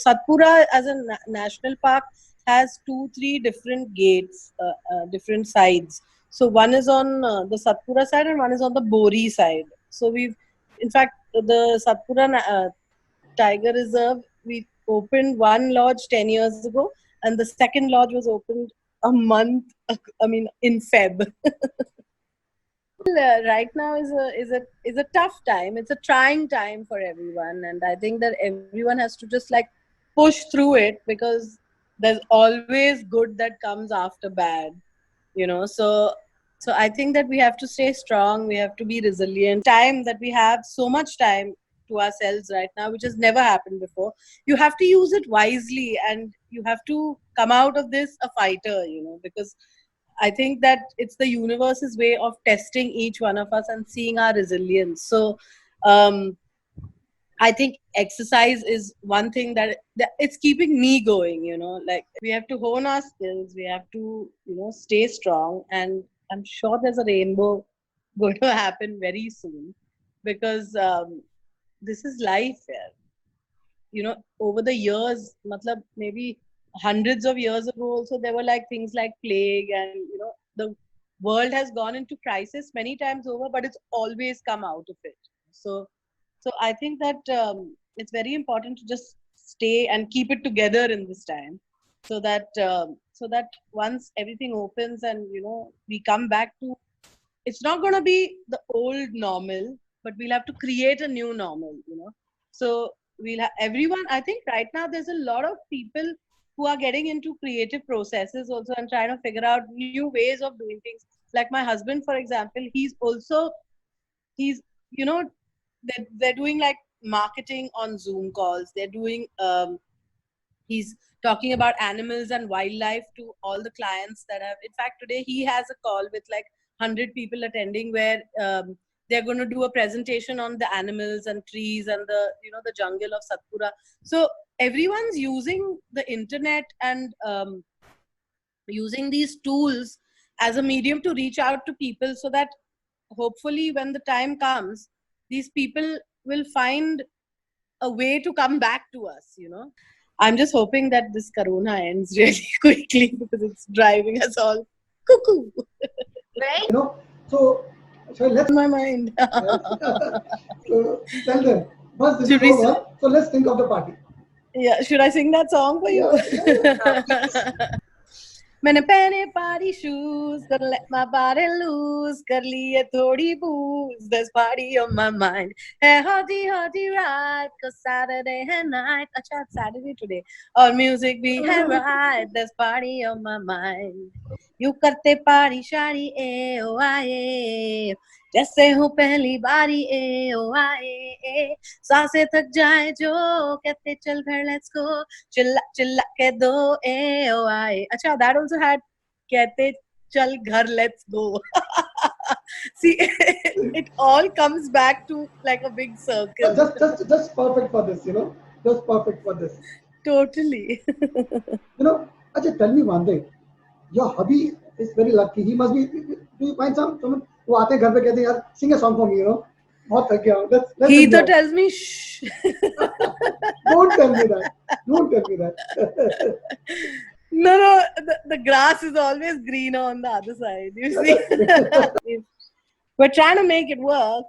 Satpura as a national park has 2-3 different gates, different sides. So one is on the Satpura side and one is on the Bori side. So in fact, the Satpura Tiger Reserve, we opened one lodge 10 years ago, and the second lodge was opened in Feb. Right now is a tough time. It's a trying time for everyone, and I think that everyone has to just push through it, because there's always good that comes after bad, So I think that we have to stay strong. We have to be resilient. Time that we have, so much time to ourselves right now, which has never happened before. You have to use it wisely, and you have to come out of this a fighter, because I think that it's the universe's way of testing each one of us and seeing our resilience. So I think exercise is one thing that it's keeping me going, we have to hone our skills. We have to, stay strong, and I'm sure there's a rainbow going to happen very soon, because this is life here. Over the years, maybe hundreds of years ago also, there were things like plague, and the world has gone into crisis many times over, but it's always come out of it. So I think that it's very important to just stay and keep it together in this time, so that once everything opens and we come back to, it's not going to be the old normal, but we'll have to create a new normal. So we'll have everyone. I think right now there's a lot of people who are getting into creative processes also and trying to figure out new ways of doing things. Like my husband, for example, he's they're doing marketing on Zoom calls. They're doing, he's talking about animals and wildlife to all the clients that have, in fact, today he has a call with 100 people attending, where they're going to do a presentation on the animals and trees and the jungle of Satpura. So everyone's using the internet and using these tools as a medium to reach out to people, so that hopefully when the time comes, these people will find a way to come back to us, I'm just hoping that this corona ends really quickly, because it's driving us all cuckoo. Right? So let's my mind. So tell them, once this is over, so let's think of the party. Yeah, should I sing that song for you? मैंने पहने party shoes, gonna let my body loose, कर लिए थोड़ी booze, there's party on my mind. Hey, hotty right, cause Saturday and night, अच्छा it's Saturday today, और music भी है right, there's party on my mind. You करते party sari ए ओ आए, जैसे हूँ पहली बारी ए ओ आए, सांसें थक जाए जो, कहते चल घर let's go, चिल्ला चिल्ला के दो ए ओ आए. अच्छा, that also had कहते चल घर let's go. See, it all comes back to a big circle. Just perfect for this, just perfect for this. Totally. Ajay, tell me one thing. Your hubby is very lucky. He must be. Do you find someone who आते घर पे कहते हैं यार sing a song for me, बहुत थक गया हूँ. Let's He enjoy. तो tells me shh. Don't tell me that. Don't tell me that. No, the grass is always greener on the other side. You see, we're trying to make it work.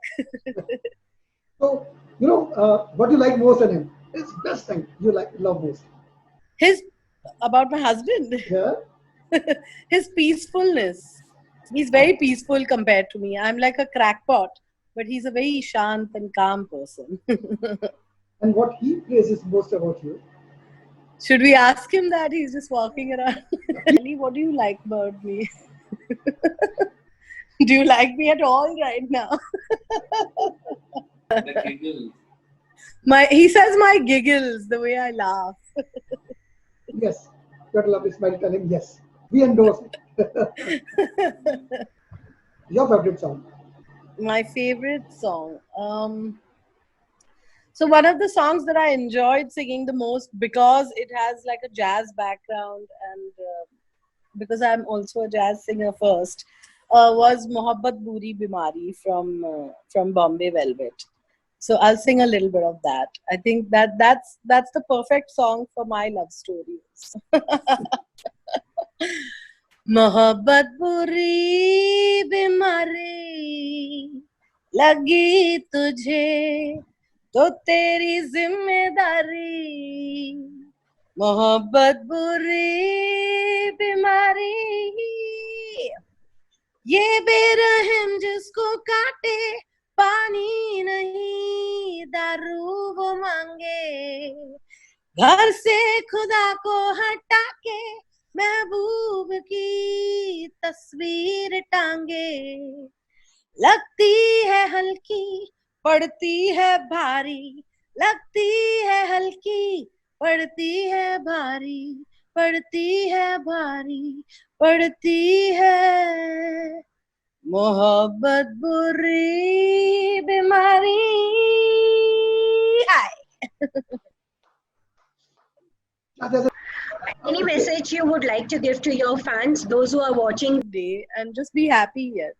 So, what you like most in him? His best thing you love most. About my husband. Yeah. His peacefulness. He's very peaceful compared to me. I'm like a crackpot, but he's a very shant and calm person. And what he praises most about you? Should we ask him that? He's just walking around. Ali, what do you like about me? Do you like me at all right now? He says my giggles, the way I laugh. Yes, you got to love his smile. Tell him yes. We endorse it. Your favorite song? My favorite song. So one of the songs that I enjoyed singing the most, because it has like a jazz background and because I'm also a jazz singer first, was Mohabbat Buri Bimari from Bombay Velvet. So I'll sing a little bit of that. I think that's the perfect song for my love stories. Mohabbat buri bimari lagi tujhe to teri zimmedari. Mohabbat buri bimari ye berahim jisko kaate पानी नहीं दारू वो मांगे घर से खुदा को हटा के महबूब की तस्वीर टांगे लगती है हल्की पड़ती है भारी लगती है हल्की पड़ती है भारी पड़ती है भारी पड़ती है मोहब्बत बुरी बीमारी. Any message you would like to give to your fans, those who are watching today, and just be happy here.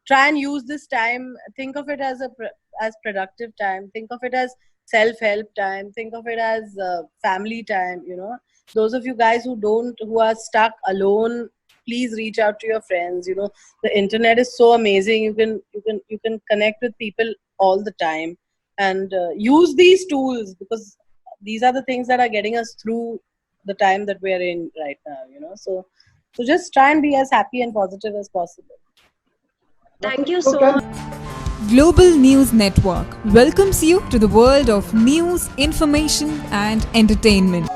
Try and use this time. Think of it as as productive time. Think of it as self-help time. Think of it as family time. Those of you guys who are stuck alone, please reach out to your friends. The internet is so amazing. You can connect with people all the time, and use these tools, because these are the things that are getting us through the time that we are in right now. So just try and be as happy and positive as possible. Thank you so much. Global News Network welcomes you to the world of news, information and entertainment.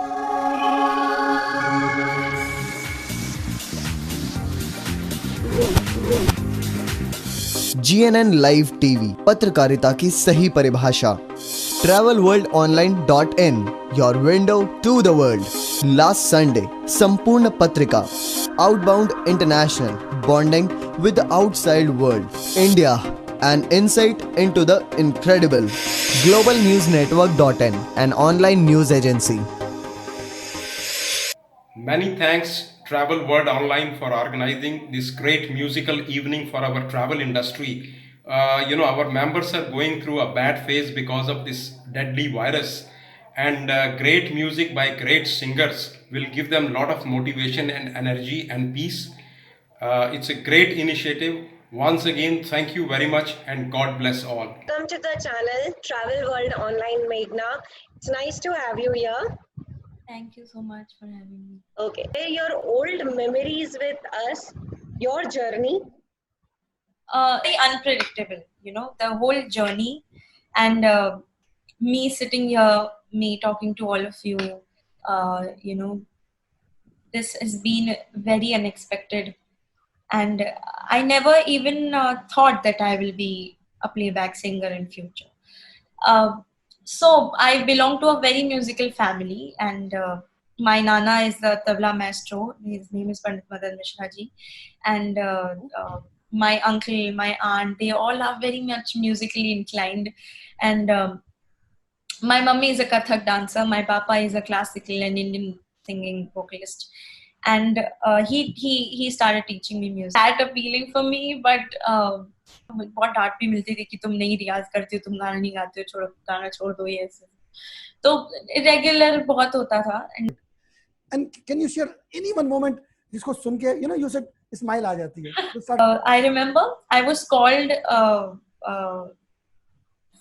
GNN Live TV, पत्रकारिता की सही परिभाषा. travelworldonline.in, your window to the world. Last Sunday, संपूर्ण पत्रिका. Outbound International, bonding with the outside world. India, an insight into the incredible. globalnewsnetwork.in, an online news agency. Many thanks Travel World Online for organizing this great musical evening for our travel industry. Our members are going through a bad phase because of this deadly virus, and great music by great singers will give them a lot of motivation and energy and peace. It's a great initiative. Once again, thank you very much and God bless all. Welcome to the channel Travel World Online, Meghna. It's nice to have you here. Thank you so much for having me. Okay. Share your old memories with us, your journey. Very unpredictable, the whole journey, and me sitting here, me talking to all of you, this has been very unexpected, and I never even thought that I will be a playback singer in future. So I belong to a very musical family, and my nana is the tabla maestro. His name is Pandit Madan Mishra ji, and my uncle, my aunt, they all are very much musically inclined, and my mummy is a Kathak dancer. My papa is a classical and Indian singing vocalist, and he started teaching me music. That appealing for me, but बहुत डांट भी मिलती थी कि तुम नहीं रियाज करती हो, तुम गाना नहीं गाते हो, छोड़ो गाना छोड़ दो, ये ऐसे तो irregular बहुत होता था. And And can you share any one moment जिसको सुन के you said smile आ जाती है? I remember I was called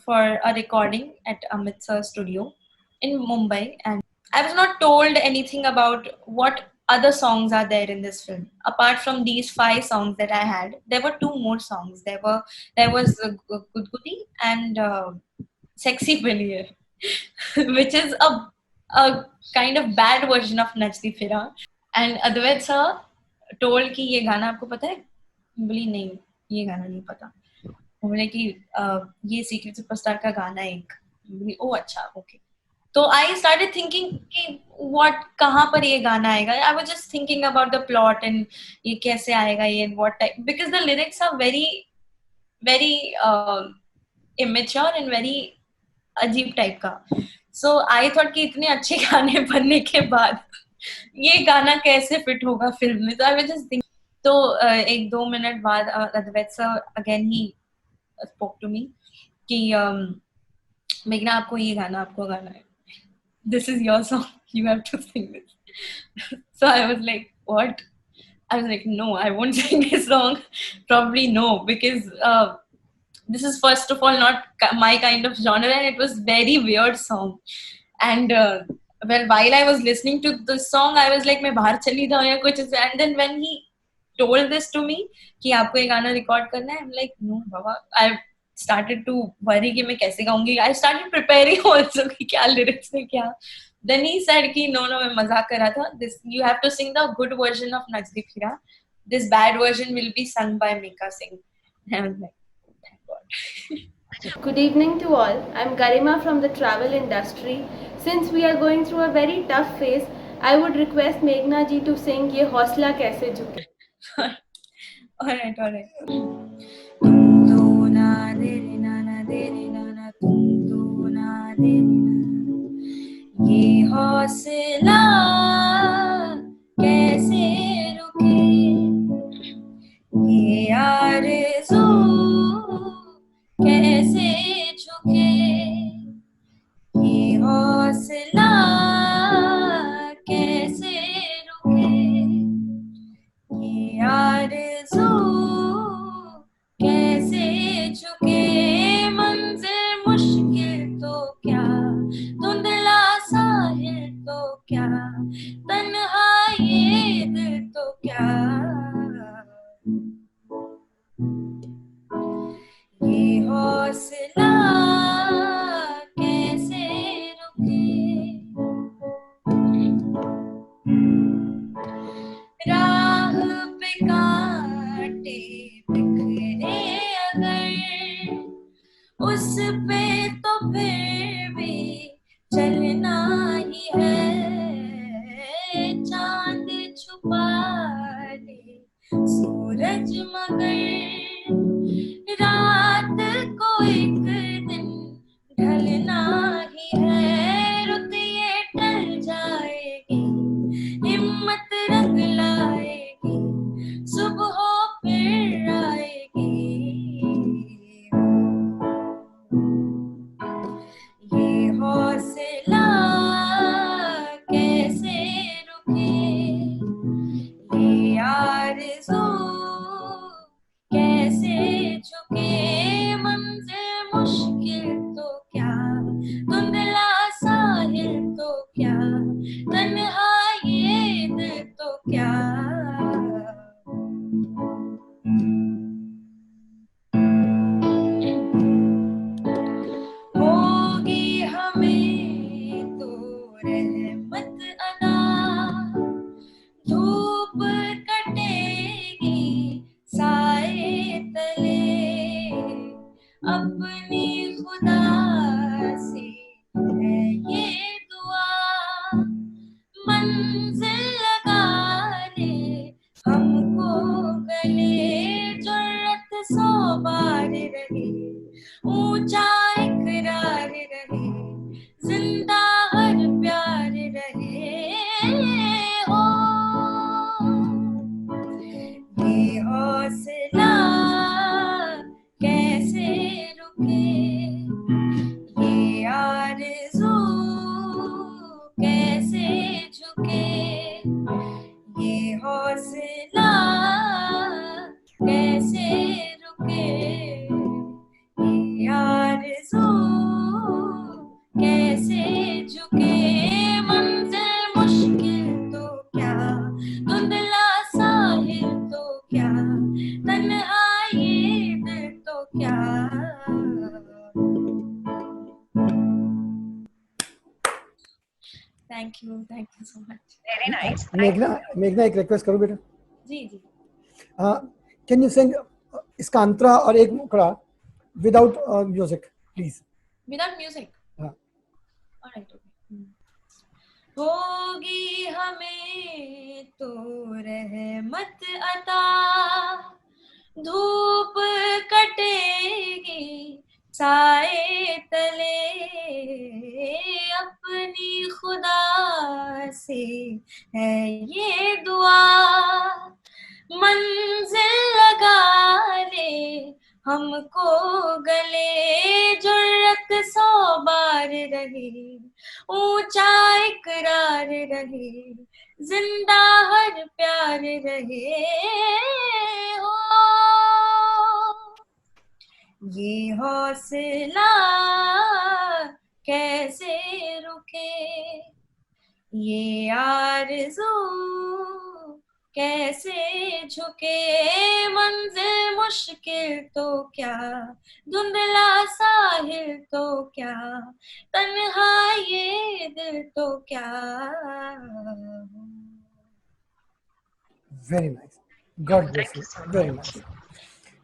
for a recording at Amit Sir's studio in Mumbai, and I was not told anything about what other songs are there in this film. Apart from these 5 songs that I had, there were 2 more songs. There was Gudgudi and Sexy Billier, which is a kind of bad version of Nachdi Phira. And Advait sir told कि ये गाना आपको पता है? बोली नहीं, ये गाना नहीं पता. बोले कि ये सीक्रेट सुपरस्टार का गाना है एक. बोली ओ अच्छा, ओके. तो I started thinking कि what कहाँ पर ये गाना आएगा. I was just thinking about the plot and ये कैसे आएगा ये and what type, because the lyrics are very very immature and very अजीब टाइप का. So I thought कि इतने अच्छे गाने बनने के बाद ये गाना कैसे फिट होगा फिल्म में. So I was just thinking. तो 1-2 मिनट बाद Advait sir again he spoke to me कि मेघना आपको ये गाना आपको गाना है. This is your song. You have to sing this. So I was like, what? I was like, no, I won't sing this song. Probably no, because this is first of all not my kind of genre, and it was very weird song. And well, while I was listening to the song, I was like, मैं बाहर चली जाऊँ या कुछ ऐसे. And then when he told this to me कि आपको ये गाना record करना है, I'm like, no, Baba. I started to worry कि मैं कैसे गाऊंगी. I started preparing also कि क्या lyrics है क्या. Then he said कि no, मैं मजाक कर रहा था. This you have to sing the good version of Nachdi Phira. This bad version will be sung by Mika Singh. I was like, thank God. Good evening to all. I'm Garima from the travel industry. Since we are going through a very tough phase, I would request Meghna ji to sing ये हौसला कैसे झुके. Alright. ये हौसला कैसे रुके, ये आरज़ू कैसे झुके, ये हौसला कैसे रुके, ये आरज़ू कैसे झुके. मंज़िल मुश्किल तो क्या, धुंधला साहिल तो क्या, तन्हाई ये दिल तो क्या, ये हौसला कैसे रुके. राह पे कांटे बिखरे अगर, उस पे तो फिर भी चलना ही है. चांद छुपा ले सूरज मगर, रात को एक दिन ढलना ही है. रुत ये टल जाएगी, हिम्मत रंग लाएगी, सुबह फिर आएगी. ये हौसला कैसे रुके, ये आरज़ू कैसे झुके. मंज़िल मुश्किल तो क्या, धुंधला साहिल तो क्या, तन्हाई ये दिल तो क्या. होगी हमें तो रहमत अदा, धूप कटेगी साए तले, अपनी खुदा से है ये दुआ, मंजिल लगा ले हमको गले. जुर्रत 100 बार रहे, ऊंचा इकरार रहे, जिंदा हर प्यार रहे. हो ये हौसला कैसे रुके, Thank you so much. Very nice. मेघना एक रिक्वेस्ट करो बेटा. जी जी. Can you sing इसका अंतरा और एक मुखड़ा without music, please? Without music. हाँ. All right. होगी हमें तो रहमत अता, धूप कटेगी साए तले, अपनी खुदा से है ये दुआ, मंजिल लगा ले हमको गले, जुर्रत 100 बार रहे, ऊंचा इकरार रहे, जिंदा हर प्यार रहे हो, ये हौसला कैसे रुके, ये आरज़ू कैसे झुके, मंजिल मुश्किल तो क्या, धुंधला साहिल तो क्या, तन्हा ये दिल तो क्या. Very nice. God bless you. Very nice.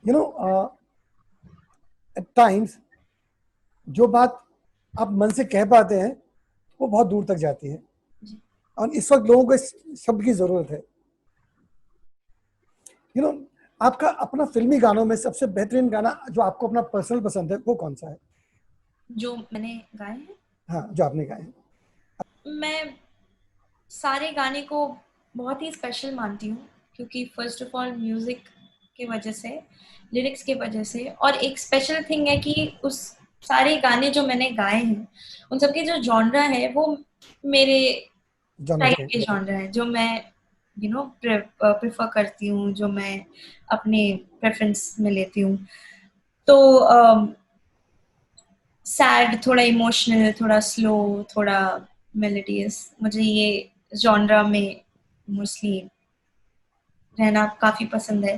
You know, at times जो बात आप मन से कह पाते हैं वो बहुत दूर तक जाती है, और इस वक्त लोगों को इस शब्द की जरूरत है. You know, आपका अपना फिल्मी गानों में सबसे बेहतरीन गाना जो आपको अपना पर्सनल पसंद है वो कौन सा है? जो मैंने गाए हैं? हाँ, जो आपने गाए हैं. मैं सारे गाने को बहुत ही स्पेशल मानती हूँ, क्योंकि फर्स्ट ऑफ ऑल म्यूजिक की वजह से, लिरिक्स की वजह से, और एक स्पेशल थिंग है कि उस सारे गाने जो मैंने गाए हैं उन सबके जो जॉनरा है वो मेरे टाइप के जॉनरा है, जो मैं प्रेफर करती हूँ, जो मैं अपने प्रेफरेंस में लेती हूँ. तो सैड, थोड़ा इमोशनल, थोड़ा स्लो, थोड़ा मेलोडियस, मुझे ये जॉनरा में मोस्टली रहना काफी पसंद है.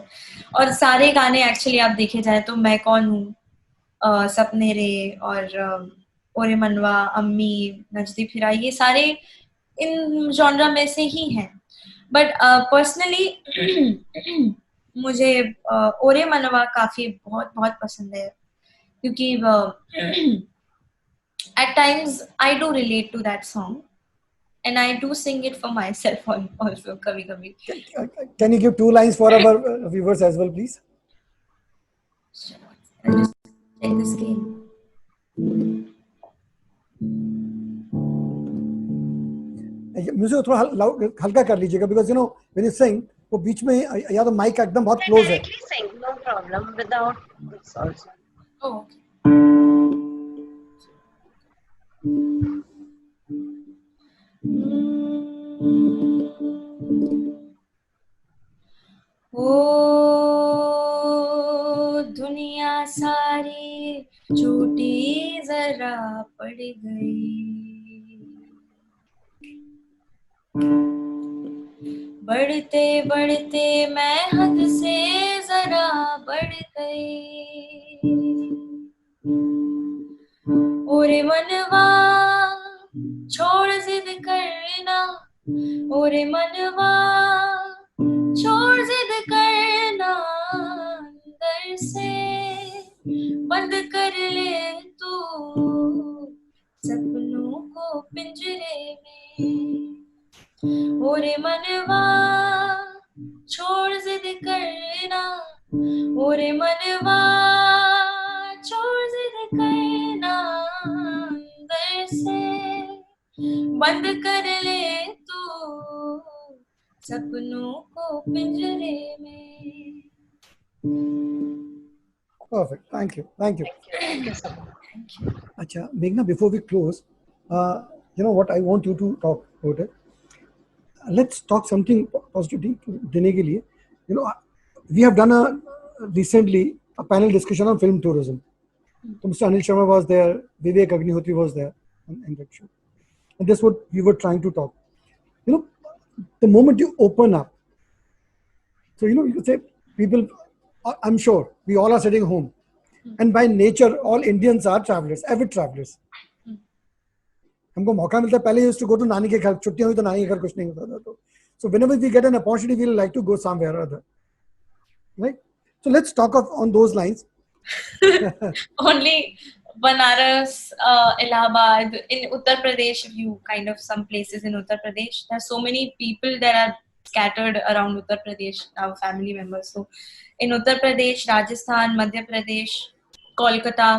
और सारे गाने एक्चुअली आप देखे जाए तो मैं कौन हूँ, सपने रे और ओरे मनवा, अम्मी, नजदी फिरा, ये सारे इन जॉनरा में से ही हैं. बट पर्सनली मुझे ओरे मनवा काफी बहुत बहुत पसंद है, क्योंकि at times I do relate to that song and I do sing it for myself also kabhi kabhi. Can you give 2 lines for our viewers as well, please? I'll just take this game. Music थोड़ा हल्का कर लीजिएगा, because when you sing वो बीच में या तो mic एकदम बहुत क्लोज है. Sing, no problem, without this also. Oh, okay. ओ दुनिया सारी झूठी जरा पड़ गई, बढ़ते बढ़ते मैं हद से जरा बढ़ गई, ओरे मनवा छोड़ जिद करना, ओरे मनवा छोड़ जिद करना, अंदर से बंद कर ले तू सपनों को पिंजरे में, ओरे मनवा छोड़ जिद करना, ओरे मनवा छोड़ जिद करना, अंदर से बंद कर ले तू सपनों को पिंजरे में. Perfect. Thank you. Thank you. Thank you so much. Thank you. Acha, Meghna, before we close, what I want you to talk about it. Let's talk something positive देने के लिए. We have done recently a panel discussion on film tourism. So Mr. Anil Sharma was there, Vivek Agnihotri was there in that show. And that's what we were trying to talk. The moment you open up, so you could say people, I'm sure we all are sitting home, and by nature all Indians are travelers, avid travelers. हमको मौका मिलता है, पहले used to go to नानी के घर, छुट्टियां हुई तो नानी के घर कुछ नहीं होता था, तो so whenever we get an opportunity we'll like to go somewhere or other, right? So let's talk on those lines. Only Banaras, Allahabad, in Uttar Pradesh, if you kind of some places in Uttar Pradesh, there are so many people that are scattered around Uttar Pradesh, our family members. So in Uttar Pradesh, Rajasthan, Madhya Pradesh, Kolkata,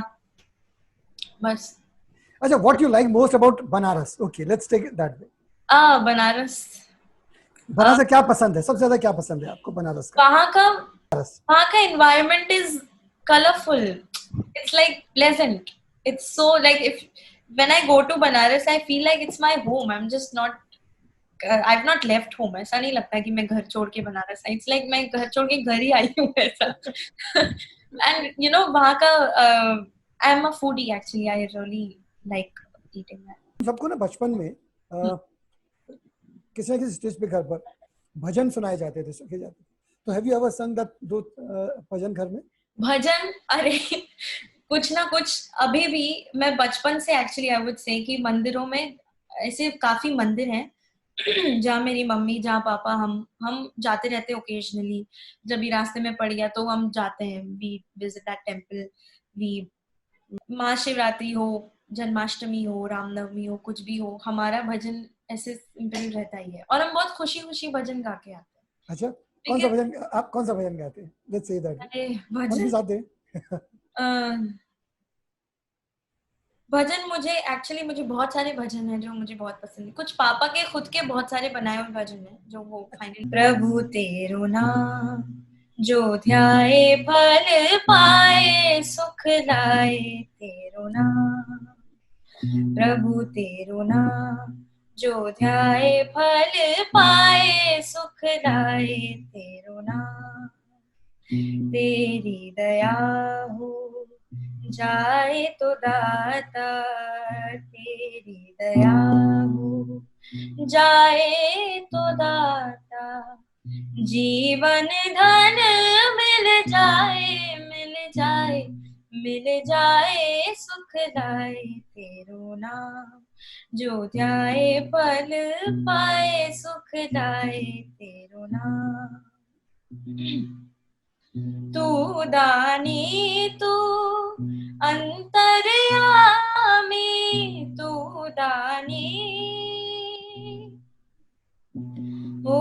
bas. Acha, what you like most about Banaras? Okay, let's take it that way. Banaras. Banaras से क्या पसंद है, सबसे ज्यादा क्या पसंद है आपको बनारस का? वहाँ का environment is colorful. It's like pleasant. It's so like when I go to Banaras, I feel like it's my home. I'm just not. I've not left home. ऐसा नहीं लगता कि मैं घर छोड़ के बनारस आई. It's like मैं घर छोड़ के घर ही आई हूँ ऐसा. And you know वहाँ का I'm a foodie actually. I really like eating that. सबको ना बचपन में किसी न किसी स्टेज पे घर पर भजन सुनाए जाते थे, सुखे जाते थे. तो हैव यू एवर संग दैट दो भजन घर में? भजन, अरे कुछ ना कुछ अभी भी मैं बचपन से एक्चुअली आई वुड से कि मंदिरों में ऐसे काफी मंदिर हैं जहाँ मेरी मम्मी, जहाँ पापा, हम जाते रहते हैं ओकेजनली. जब भी रास्ते में पड़ गया तो हम जाते हैं. We visit that temple. We Mahashivratri हो, जन्माष्टमी हो, रामनवमी हो, कुछ भी हो, हमारा भजन ऐसे सिंपल रहता ही है और हम बहुत खुशी खुशी भजन गा के आते हैं. अच्छा, कौन सा भजन, आप कौन सा भजन गाते हैं? Let's say that. भजन भजन मुझे बहुत सारे भजन हैं जो मुझे बहुत पसंद है. कुछ पापा के खुद के बहुत सारे बनाए हुए भजन हैं जो वो फाइनल. प्रभु तेरो नाम जो ध्याए फल पाए, सुख लाए तेरो नाम. प्रभु तेरो नाम जो ध्याए फल पाए, सुख लाए तेरो नाम. तेरी दया हो जाए तो दाता, तेरी दया हो जाए तो दाता. जीवन धन मिल जाए, मिल जाए, मिल जाए, सुख लाए तेरो नाम. जो ध्याए फल पाए, सुख लाए तेरो नाम. तू दानी तू अंतर्यामी, तू दानी ओ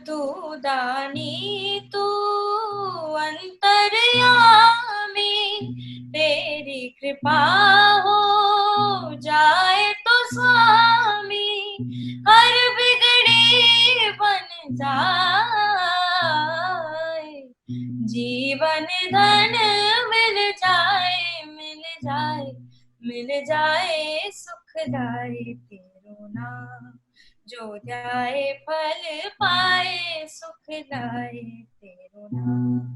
तू दानी तू अंतर्यामी. तेरी कृपा हो जाए तो स्वामी, हर बिगड़ी बन जाए. जीवन धन मिल जाए, मिल जाए, मिल जाए, सुख लाए तेरो नाम. जो ध्याए फल पाए, सुख लाए तेरो नाम.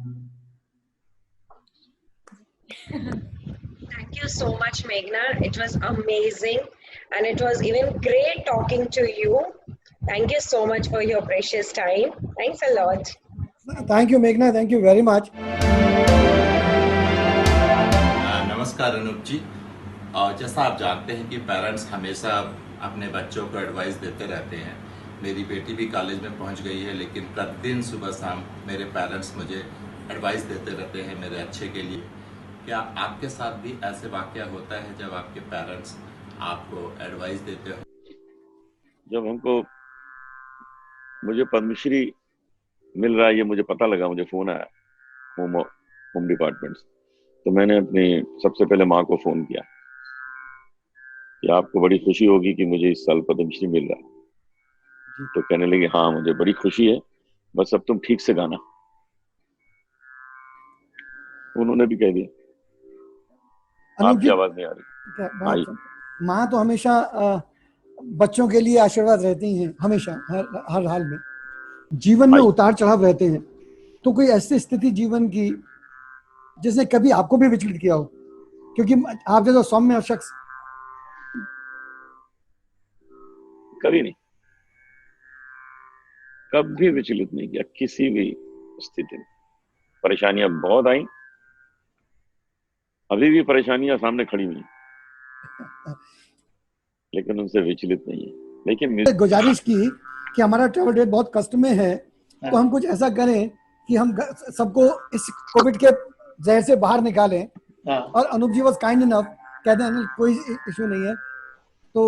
Thank you so much, Meghna. It was amazing and it was even great talking to you. Thank you so much for your precious time. Thanks a lot. Thank you, Meghna. Thank you very much. नमस्कार अनूप जी. जैसा आप जानते हैं कि parents हमेशा अपने बच्चों को एडवाइस देते रहते हैं. मेरी बेटी भी कॉलेज में पहुंच गई है, लेकिन प्रतिदिन सुबह शाम मेरे पेरेंट्स मुझे एडवाइस देते रहते हैं मेरे अच्छे के लिए. क्या आपके साथ भी ऐसे वाकया होता है जब आपके पेरेंट्स आपको एडवाइस देते हो? जब मुझे पद्मश्री मिल रहा है, ये मुझे पता लगा, मुझे फोन आया होम डिपार्टमेंट से, तो मैंने अपनी सबसे पहले माँ को फोन किया कि आपको बड़ी खुशी होगी कि मुझे इस साल पद्मश्री मिल रहा है. तो कहने लगे हाँ मुझे बड़ी खुशी है, बस अब तुम ठीक से गाना. उन्होंने भी कह दिया. आपकी आवाज नहीं आ रही. माँ तो हमेशा बच्चों के लिए आशीर्वाद रहती हैं, हमेशा हर हाल में. जीवन में उतार चढ़ाव रहते हैं, तो कोई ऐसी स्थिति जीवन की जिसने कभी आपको भी विचलित किया हो? क्योंकि आप जैसा सौम्य शख्स कभी नहीं, कभी विचलित नहीं किया किसी भी स्थिति में. परेशानियां बहुत आई, अभी भी परेशानियां सामने खड़ी हुई. लेकिन उनसे विचलित नहीं है। लेकिन गुजारिश की कि हमारा ट्रैवल डेट बहुत कष्ट में है, तो हम कुछ ऐसा करें कि हम सबको इस कोविड के जहर से बाहर निकालें। और अनूप जी वाज काइंड इनफ, कहते हैं अनिल कोई इशू नहीं है। तो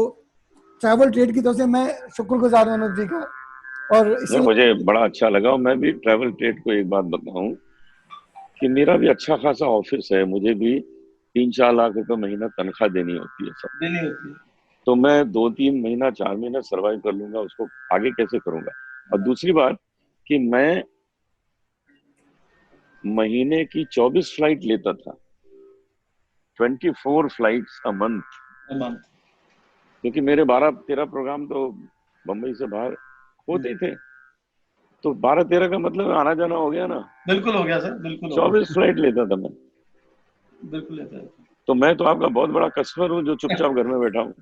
ट्रैवल ट्रेड की तरफ से मैं शुक्रगुजार हूँ अनूप जी का। और नहीं, मुझे बड़ा अच्छा लगा। और मैं भी ट्रैवल ट्रेड को एक बात बताऊं कि मेरा भी अच्छा खासा ऑफिस है, मुझे भी 3-4 लाख रुपए महीना तनख्वाह देनी होती है सब। देनी होती है। तो मैं 2-3 महीना 4 महीना सरवाइव कर लूंगा, उसको आगे कैसे करूंगा। और दूसरी बात कि मैं महीने की 24 फ्लाइट लेता था, 24 फ्लाइट्स अ मंथ, क्योंकि मेरे 12-13 प्रोग्राम तो बम्बई से बाहर होते ही थे। तो 12-13 का मतलब आना जाना हो गया ना। बिल्कुल हो गया सर, बिल्कुल 24 फ्लाइट लेता था मैं। बिल्कुल लेता है। तो मैं तो आपका बहुत बड़ा कस्टमर हूँ जो चुपचाप घर में बैठा हूँ।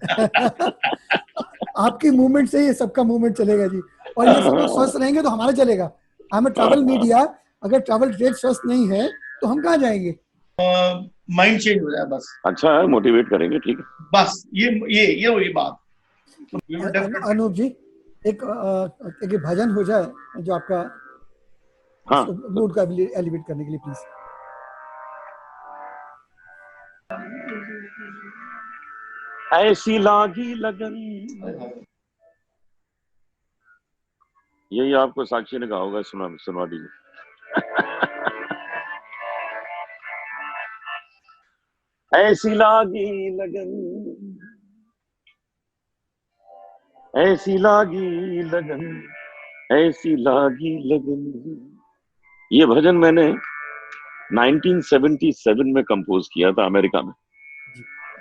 आपकी मूवमेंट से ये सबका मूवमेंट चलेगा जी। और ये सब लोग स्वस्थ रहेंगे तो हमारा चलेगा। हम ट्रैवल मीडिया, अगर ट्रैवल ट्रेड स्वस्थ नहीं है तो हम कहाँ जाएंगे? माइंड चेंज हो जाए बस। अच्छा है, मोटिवेट करेंगे, ठीक है। बस ये वही बात। अनूप जी, एक भजन हो जाए जो आपका मूड को एलिवेट करने के लिए, प्लीज। ऐसी लागी लगन, यही आपको साक्षी ने कहा होगा, सुनवा दीजिए। ऐसी लागी लगन, ऐसी लागी लगन, ऐसी लागी लगन। ये भजन मैंने 1977 में कंपोज किया था अमेरिका में।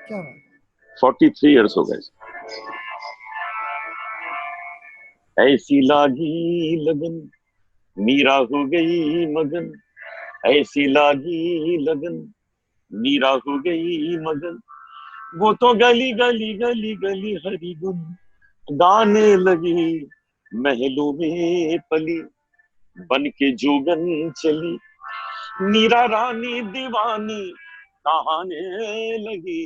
क्या 43 इयर्स हो गए। ऐसी लागी लगन, मीरा हो गई मगन। ऐसी लागी लगन, मीरा हो गई मगन। वो तो गली गली गली गली हरी गुन गाने लगी, महलों में पली बन के जोगन चली। मीरा रानी दीवानी कहाने लगी,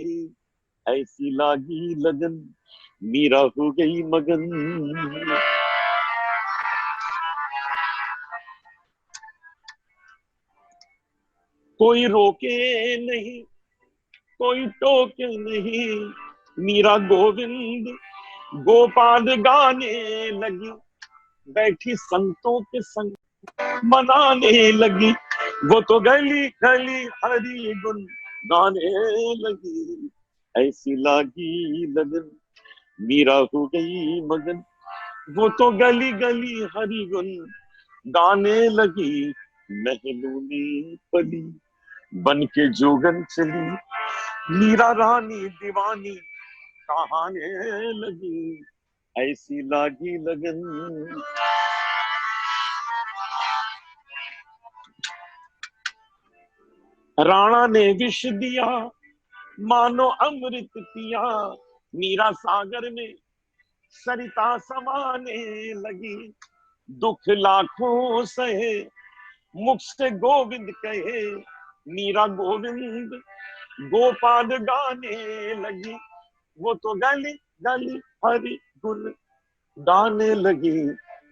ऐसी लागी लगन, मीरा हो गई मगन। कोई रोके नहीं, कोई टोके नहीं, मीरा गोविंद गोपाल गाने लगी। बैठी संतों के संग मनाने लगी, वो तो गली गली हरी गुन गाने लगी। ऐसी लागी लगन, मीरा हो गई मगन। वो तो गली गली हरी गुन गाने लगी, महलों में पली बन के जोगन चली। मीरा रानी दीवानी कहाने लगी, ऐसी लागी लगन। राणा ने विष दिया मानो अमृत पिया, मीरा सागर में सरिता समाने लगी। दुख लाखों सहे मुख से गोविंद कहे, मीरा गोविंद गोपाल गाने लगी। वो तो गली गली हरि गुण गाने लगी,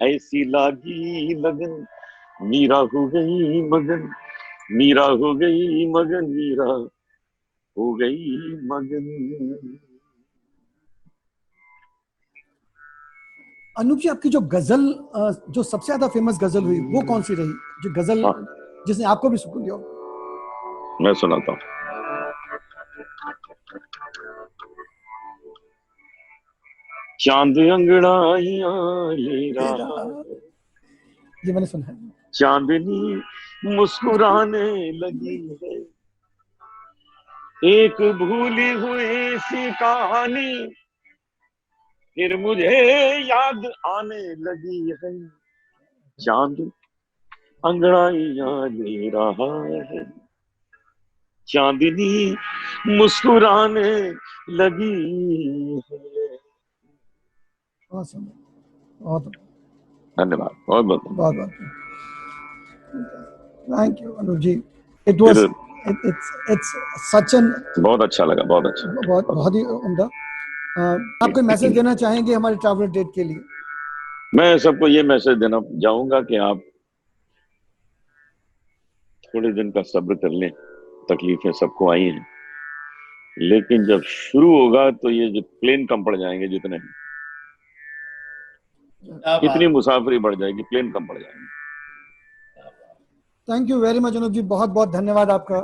ऐसी लागी लगन, मीरा हो गई मगन। मीरा हो गई मगन, मीरा हो गई मगन। अनूप जी, आपकी जो गजल, जो सबसे ज्यादा फेमस गजल हुई, वो कौन सी रही? जो गजल जिसने आपको भी सुकून दिया? मैं सुनाता हूँ। चांद अंगड़ाइयां ले रहा, ये मैंने सुना है। चांदनी मुस्कुराने लगी है, एक भूली हुई सी कहानी फिर मुझे याद आने लगी है। चांद अंगड़ाइयां ले रहा है, चांदनी मुस्कुराने लगी है। बहुत धन्यवाद, बहुत बहुत बहुत thank you Anoop ji. It was it's such an, बहुत अच्छा लगा, बहुत अच्छा, बहुत ही उम्दा। आप कोई मैसेज देना चाहेंगे हमारे ट्रैवलर डेट के लिए? मैं सबको ये मैसेज देना चाहूंगा कि आप थोड़े दिन का सब्र कर लें। तकलीफें सबको आई हैं, लेकिन जब शुरू होगा तो ये जो प्लेन कम पड़ जाएंगे, जितने इतनी मुसाफरी बढ़ जाएगी, प्लेन कम पड़ जाएंगे। थैंक यू वेरी मच अनुज जी, बहुत बहुत धन्यवाद आपका,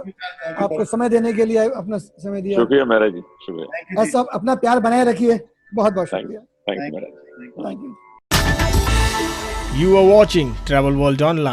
आपको समय देने के लिए, अपना समय दिया। शुक्रिया महाराज जी, शुक्रिया। ऐसा अपना प्यार बनाए रखिए, बहुत बहुत शुक्रिया। Thank you Maharaj. Thank you. You are watching Travel World Online.